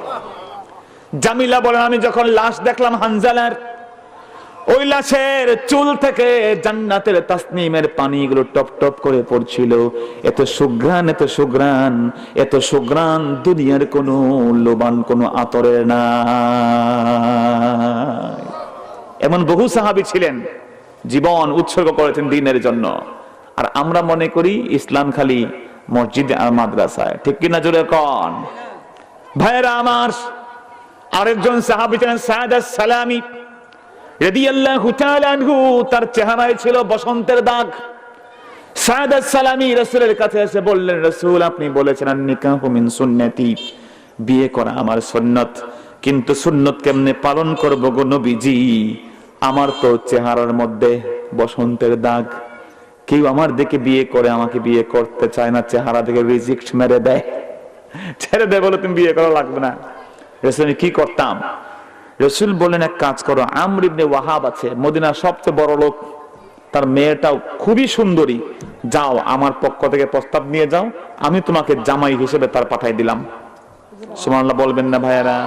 Speaker 2: জামিলা বলেন, আমি যখন লাশ দেখলাম হানজালার, ওই লাশের চুল থেকে জান্নাতের তাসনিমের পানিগুলো টপ টপ করে পড়ছিল। এত সুঘ্রাণ, এত সুঘ্রাণ, এত সুঘ্রাণ দুনিয়ার কোন লোবান কোন আতরের না। এমন বহু সাহাবী ছিলেন জীবন উৎসর্গ করেছেন দ্বীনের জন্য। আর আমরা মনে করি ইসলাম খালি মসজিদে আর মাদ্রাসায়, ঠিক কিনা জোরে কোন? ভাইরা আমার, আরেকজন সাহাবী ছিলেন সাদ আস-সালামি রাদিয়াল্লাহু তাআলা আনহু, তার চেহারায় ছিল বসন্তের দাগ। সাদ আস-সালামি রাসূলের কাছে এসে বললেন, রাসূল আপনি বলেছেন নিকাহু মিন সুন্নতি, বিয়ে করা আমার সুন্নাত, কিন্তু সুন্নাত কেমনে পালন করব গো নবীজি? আমার তো চেহারার মধ্যে বসন্তের দাগ, কেউ আমার দিকে বিয়ে করে আমাকে বিয়ে করতে চায় না, চেহারা দেখে রিজেক্ট মেরে দেয়, ছেড়ে দেয়, বলে তুমি বিয়ে করা লাগবে না। রাসূল কি করতাম? রাসূল বলেন, এক কাজ করো, আমর ইবনে ওয়াহাব আছে মদিনার সবচেয়ে বড় লোক, তার মেয়েটাও খুবই সুন্দরী, যাও আমার পক্ষ থেকে প্রস্তাব নিয়ে যাও, আমি তোমাকে জামাই হিসেবে তার পাঠাই দিলাম। সুবহানাল্লাহ বলবেন না ভাইয়েরা?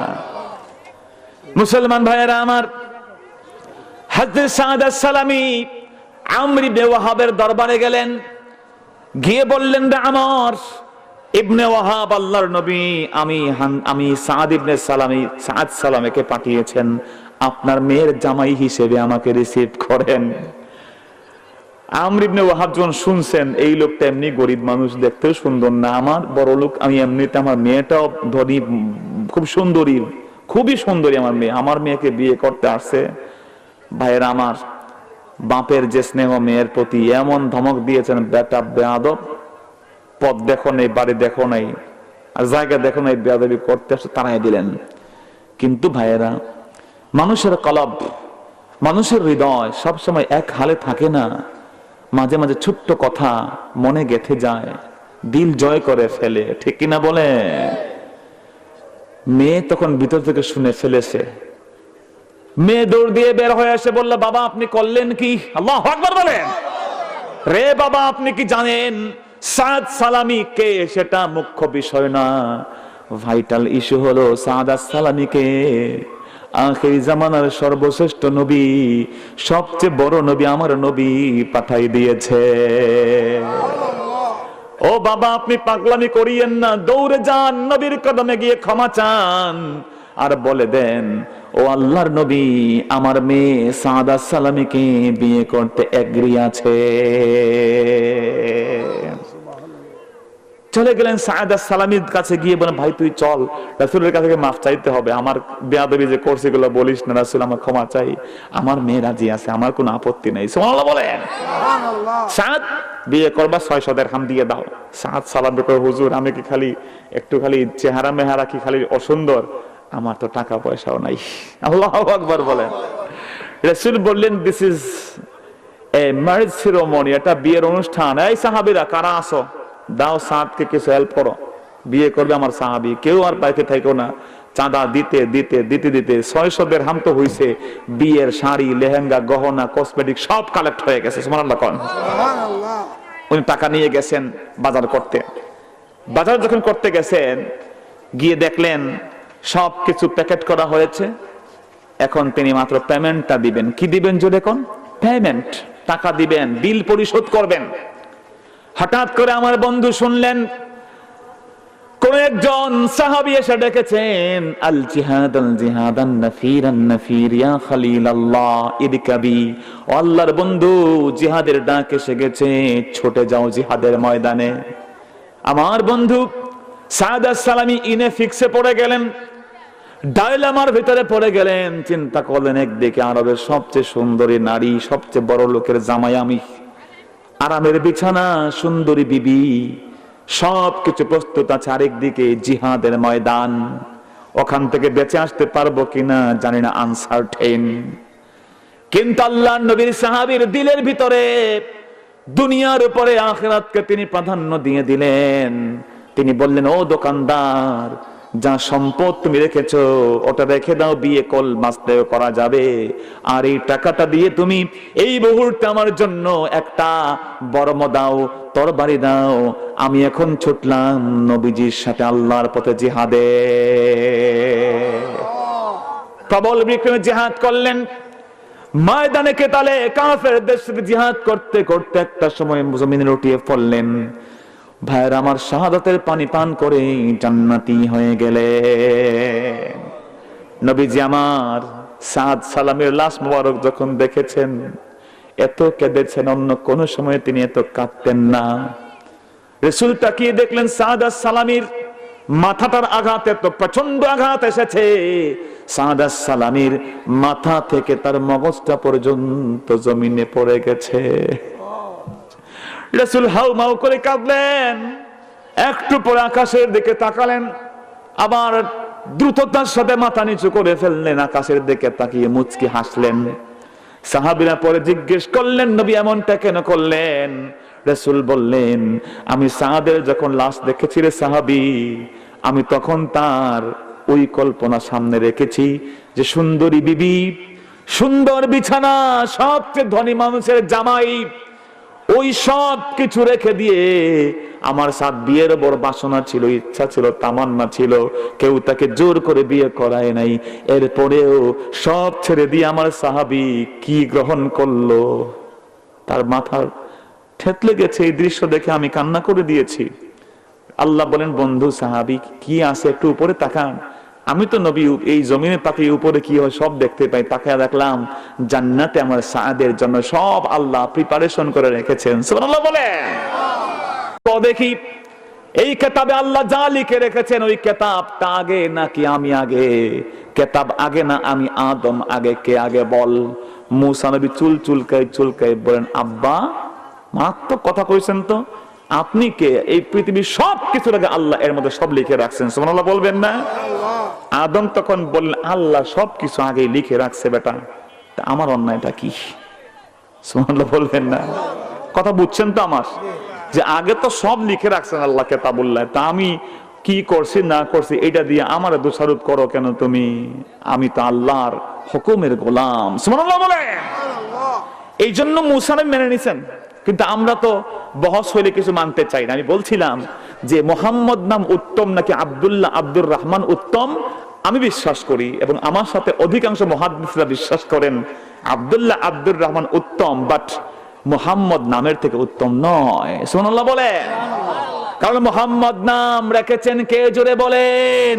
Speaker 2: মুসলমান ভাইয়েরা আমার, হযরত সাদ আস-সালামি আমর ইবনে ওয়াহাবের দরবারে গেলেন, গিয়ে বললেন, রে আমর ইবনে ওয়াহাব, আল্লাহর নবী আমি সাদ ইবনে সাদ সালামেকে পাঠিয়েছেন আপনার মেয়ের জামাই হিসেবে, আমাকে রিসিভ করেন। আমর ইবনে ওয়াহাব যখন শুনছেন এই লোকটা এমনি গরিব মানুষ, দেখতেও সুন্দর না, আমার বড় লোক, আমি এমনিতে আমার মেয়েটাও ধনী, খুব সুন্দরী, খুবই সুন্দরী আমার মেয়ে, আমার মেয়েকে বিয়ে করতে আসছে। ভাইয়েরা আমার, বাপের যে স্নেহ মেয়ের প্রতি এমন ধমক দিয়েছেন, বেটা বেয়াদব, পথ দেখো নাই, বাড়ি দেখো নাই, আর জায়গা দেখো নাই, বেয়াদবি করতে আসছে, তারাই দিলেন। কিন্তু ভাইয়েরা, মানুষের কলব, মানুষের হৃদয় সবসময় এক হালে থাকে না। মাঝে মাঝে ছোট্ট কথা মনে গেঁথে যায়, দিল জয় করে ফেলে, ঠিক কিনা বলে? মেয়ে তখন ভিতর থেকে শুনে ফেলেছে। মেয়ে দৌড় দিয়ে বের হয়ে এসে বলল, বাবা আপনি করলেন কি? আল্লাহু আকবার বলেন। রে বাবা, আপনি কি জানেন সাদ সালামি কে? সেটা মুখ্য বিষয় না, ভাইটাল ইস্যু হলো সাদ সালামি কে। আখির জামানার সর্বশ্রেষ্ঠ নবী, সবচেয়ে বড় নবী আমার নবী পাঠাই দিয়েছে। ও বাবা, আপনি পাগলামি করিয়েন না, দৌড়ে যান, নবীর কদমে গিয়ে ক্ষমা চান, আর বলে দেন, ও আল্লাহর নবী, আমার মেয়ে সাদা সালামিকে বিয়ে করতে এগ্রি আছে। চলে গেলেন সাদা সালামির কাছে, গিয়ে বলেন, ভাই তুই চল, রাসূলের কাছে মাফ চাইতে হবে, আমার বেয়াদবি যে করছি গুলো বলিস না, রাসূল আমার ক্ষমা চাই, আমার মেয়ে রাজি আছে, আমার কোনো আপত্তি নাই। সুবহানাল্লাহ বলেন। সাদ, বিয়ে করবা 600 দিরহাম দিয়ে দাও। সাদ সালাম করে, হুজুর আমি কি খালি একটু খালি চেহারা মেহারা কি খালি অসুন্দর, আমার তো টাকা পয়সাও নাই। আল্লাহু আকবার বলেন। রাসূল বললেন, this is a marriage ceremony, এটা বিয়ের অনুষ্ঠান। এই সাহাবীরা কারা আসো, দাও সাদকে কিছু হেল্প করো, বিয়ে করবে আমার সাহাবী। কেউ আর পাইতে থাকো না, চাঁদা দিতে দিতে দিতে দিতে 600 দিরহাম তো হইছে, বিয়ের শাড়ি, লেহেঙ্গা, গহনা, কসমেটিক সব কালেক্ট হয়ে গেছে। সুবহানাল্লাহ কোন। উনি টাকা নিয়ে গেছেন বাজার করতে। বাজার যখন করতে গেছেন, গিয়ে দেখলেন সব কিছু প্যাকেট করা হয়েছে। এখন তিনি মাত্র পেমেন্টটা দিবেন। কি দিবেন জোরে কোন? পেমেন্ট, টাকা দিবেন, বিল পরিশোধ করবেন। হঠাৎ করে আমার বন্ধু শুনলেন কোন একজন সাহাবী এসে ডেকেছেন, আল জিহাদ আল জিহাদান নাফিরান নাফির ইয়া খলিলাল্লাহ ইদকাবি। ও আল্লাহর বন্ধু, জিহাদের ডাক এসে গেছে, ছুটে যাও জিহাদের ময়দানে। আমার বন্ধু সাদ সালামি ইনে ফিক্সে পড়ে গেলেন, ডায়লামার ভিতরে পড়ে গেলেন। চিন্তা করলেন, একদিকে আরবের সবচেয়ে সুন্দরী নারী, সবচেয়ে বড় লোকের জামাই আমি, আরামের বিছানা, সুন্দরী বিবি, সবকিছু প্রস্তুত আছে, আরেকদিকে জিহাদের ময়দান, ওখান থেকে বেঁচে আসতে পারবো কিনা জানি না, আনসার্টেন। কিন্তু আল্লাহর নবীর সাহাবীর দিলের ভিতরে দুনিয়ার উপরে আখিরাতকে তিনি প্রাধান্য দিয়ে দিলেন। তিনি বললেন, ও দোকানদার, যা সম্পদ তুমি রেখেছো ওটা রেখে দাও, বিয়ে কল মাসতেও করা যাবে, আর এই টাকাটা দিয়ে তুমি এই মুহূর্তে আমার জন্য একটা বর্ম দাও, তরবারি দাও, আমি এখন ছুটলাম নবীজির সাথে আল্লাহর পথে জিহাদে। প্রবল বিক্রমে জিহাদ করলেন, ময়দানে কেতালে কাফেরদের সাথে জিহাদ করতে করতে একটা সময় জমিনে লুটিয়ে পড়লেন। ভাইয়ের আমার, শাহাদাতের পানি পান করে জান্নাতি হয়ে গেলে। নবীজি আমার সাদ সালামের লাশ মোবারক যখন দেখেছেন, এত কেঁদেছেন, অন্য কোন সময় তিনি এত কাঁদতেন না। রাসূল তাকিয়ে দেখলেন সাদ সালামির মাথাটার আঘাত, এত প্রচন্ড আঘাত এসেছে, সাদ সালামির মাথা থেকে তার মগজটা পর্যন্ত জমিনে পড়ে গেছে। রাসূল হাউমাউ করে কাঁদলেন, একটু পরে আকাশের দিকে তাকালেন, আবার দ্রুততার সাথে মাথা নিচু করে ফেললেন, আকাশের দিকে তাকিয়ে মুচকি হাসলেন। সাহাবীরা পরে জিজ্ঞেস করলেন, নবী এমনটা কেন করলেন? রাসূল বললেন, আমি সাদের যখন লাশ দেখেছি রে সাহাবী, আমি তখন তার ওই কল্পনা সামনে রেখেছি যে সুন্দরী বিবি, সুন্দর বিছানা, সবচেয়ে ধনী মানুষের জামাই, ওই সব কিছু রেখে দিয়ে আমার সাথ বিয়ের বড় বাসনা ছিল, ইচ্ছা ছিল, তামান্না ছিল, কেউ তাকে জোর করে বিয়ে করায় নাই। এরপরেও সব ছেড়ে দিয়ে আমার সাহাবী কি গ্রহণ করলো, তার মাথার থেতলে গেছে। এই দৃশ্য দেখে আমি কান্না করে দিয়েছি। আল্লাহ বলেন, বন্ধু সাহাবী কি আছে একটু উপরে তাকান। আমি তো নবী, এই জমিনে তাকিয়ে উপরে কি হয় সব দেখতে পাই, তাকিয়ে দেখলাম জান্নাতে আমার সাদের জন্য সব আল্লাহ প্রিপারেশন করে রেখেছেন। সুবহানাল্লাহ বলেন। তো দেখি এই কেতাবে আল্লাহ যা লিখে রেখেছেন ওই কেতাবটা আগে নাকি আমি আগে? কেতাব আগে না আমি আদম আগে? কে আগে বল? মুসা নবী চুলকায় বলেন, আব্বা মাত্র কথা কইছেন তো, আপনি কে? এই পৃথিবীর সব কিছুর আগে আল্লাহ এর মধ্যে সব লিখে রাখছেন। সুবহানাল্লাহ বলবেন না? আদম তখন বললেন, আল্লাহ সবকিছু আগে লিখে রাখছে বেটা, তা আমার অন্যায়টা কি? সুবহানাল্লাহ বলবেন না? কথা বুঝছেন তো আমার? যে আগে তো সব লিখে রাখছেন আল্লাহ কিতাবুল্লাহ, তা আমি কি করছি না করছি এটা দিয়ে আমারে দোষারোপ করো কেন তুমি? আমি তো আল্লাহর হুকুমের গোলাম। সুবহানাল্লাহ বলেন। এই জন্য মুসা নবী মেনে নিছেন। কিন্তু আমরা তো বহস হইলে কিছু মানতে চাই না। আমি বলছিলাম যে মোহাম্মদ নাম উত্তম নাকি আব্দুল্লাহ আব্দুর রহমান উত্তম, আমি বিশ্বাস করি এবং আমার সাথে অধিকাংশ মুহাদ্দিসরা বিশ্বাস করেন আব্দুল্লাহ আব্দুর রহমান উত্তম, বাট মুহাম্মদ নামের থেকে উত্তম নয়। সুবহানাল্লাহ বলেন। কারণ মুহাম্মদ নাম রেখেছেন কে? জোরে বলেন।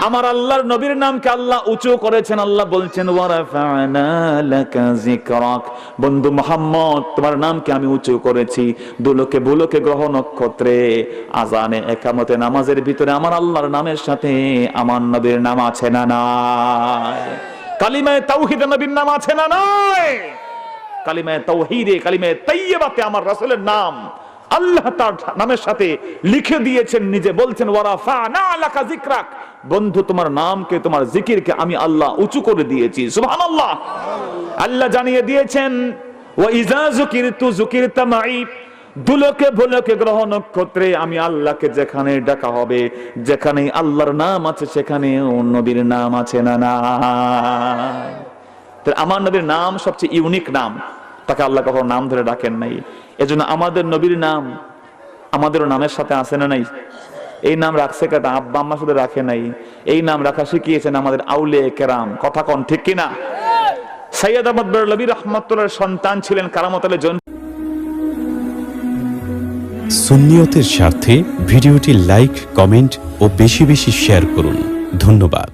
Speaker 2: আমার আল্লাহর নবীর নামকে আল্লাহ উঁচু করেছেন। আল্লাহ বলছেন ওয়ারাফা'না লাকা যিকরাক, বন্ধু মুহাম্মদ তোমার নামকে আমি উঁচু করেছি। দুলোকে বুলোকে গ্রহ নক্ষত্রে আজানে একামতে নামাজের ভিতরে আমার আল্লাহর নামের সাথে আমার নবীর নাম আছে না নাই? কালিমায়ে তাওহীদে নবীর নাম আছে না নাই? কালিমায়ে তাওহীদে কালিমায়ে তাইয়্যিবাতে আমার রাসূলের নাম আল্লাহ তার নামের সাথে লিখে দিয়েছেন। নিজে বলছেন ওয়ারাফা'না লাকা যিকরাক, বন্ধু তোমার নামকে তোমার জিকিরকে আমি আল্লাহ উঁচু করে দিয়েছি। সুবহানাল্লাহ। আল্লাহ জানিয়ে দিয়েছেন ওয়া ইযা যুকিরতু যুকিরতা মাই, দুলোকে ভুলোকে গ্রহ নক্ষত্রে আমি আল্লাহকে যেখানে ডাকা হবে, যেখানে আল্লাহর নাম আছে সেখানে নবীর নাম আছে না নাই? তো আমার নবীর নাম সবচেয়ে ইউনিক নাম, তাকে আল্লাহ কখনো নাম ধরে ডাকেন নাই। এজন্য আমাদের নবীর নাম আমাদের নামের সাথে আছে না নাই? এই নাম রাখছে কেটা? আব্বা আম্মা শুধু রাখে নাই, এই নাম রাখা শিখিয়েছেন আমাদের আউলিয়া কেরাম। কথা কোন ঠিক কিনা? সৈয়দ আহমদ বেরলভী রাহমাতুল্লাহর সন্তান ছিলেন কারামত আলী জৈন।
Speaker 1: সুন্নিয়তের স্বার্থে ভিডিওটি লাইক, কমেন্ট ও বেশি বেশি শেয়ার করুন। ধন্যবাদ।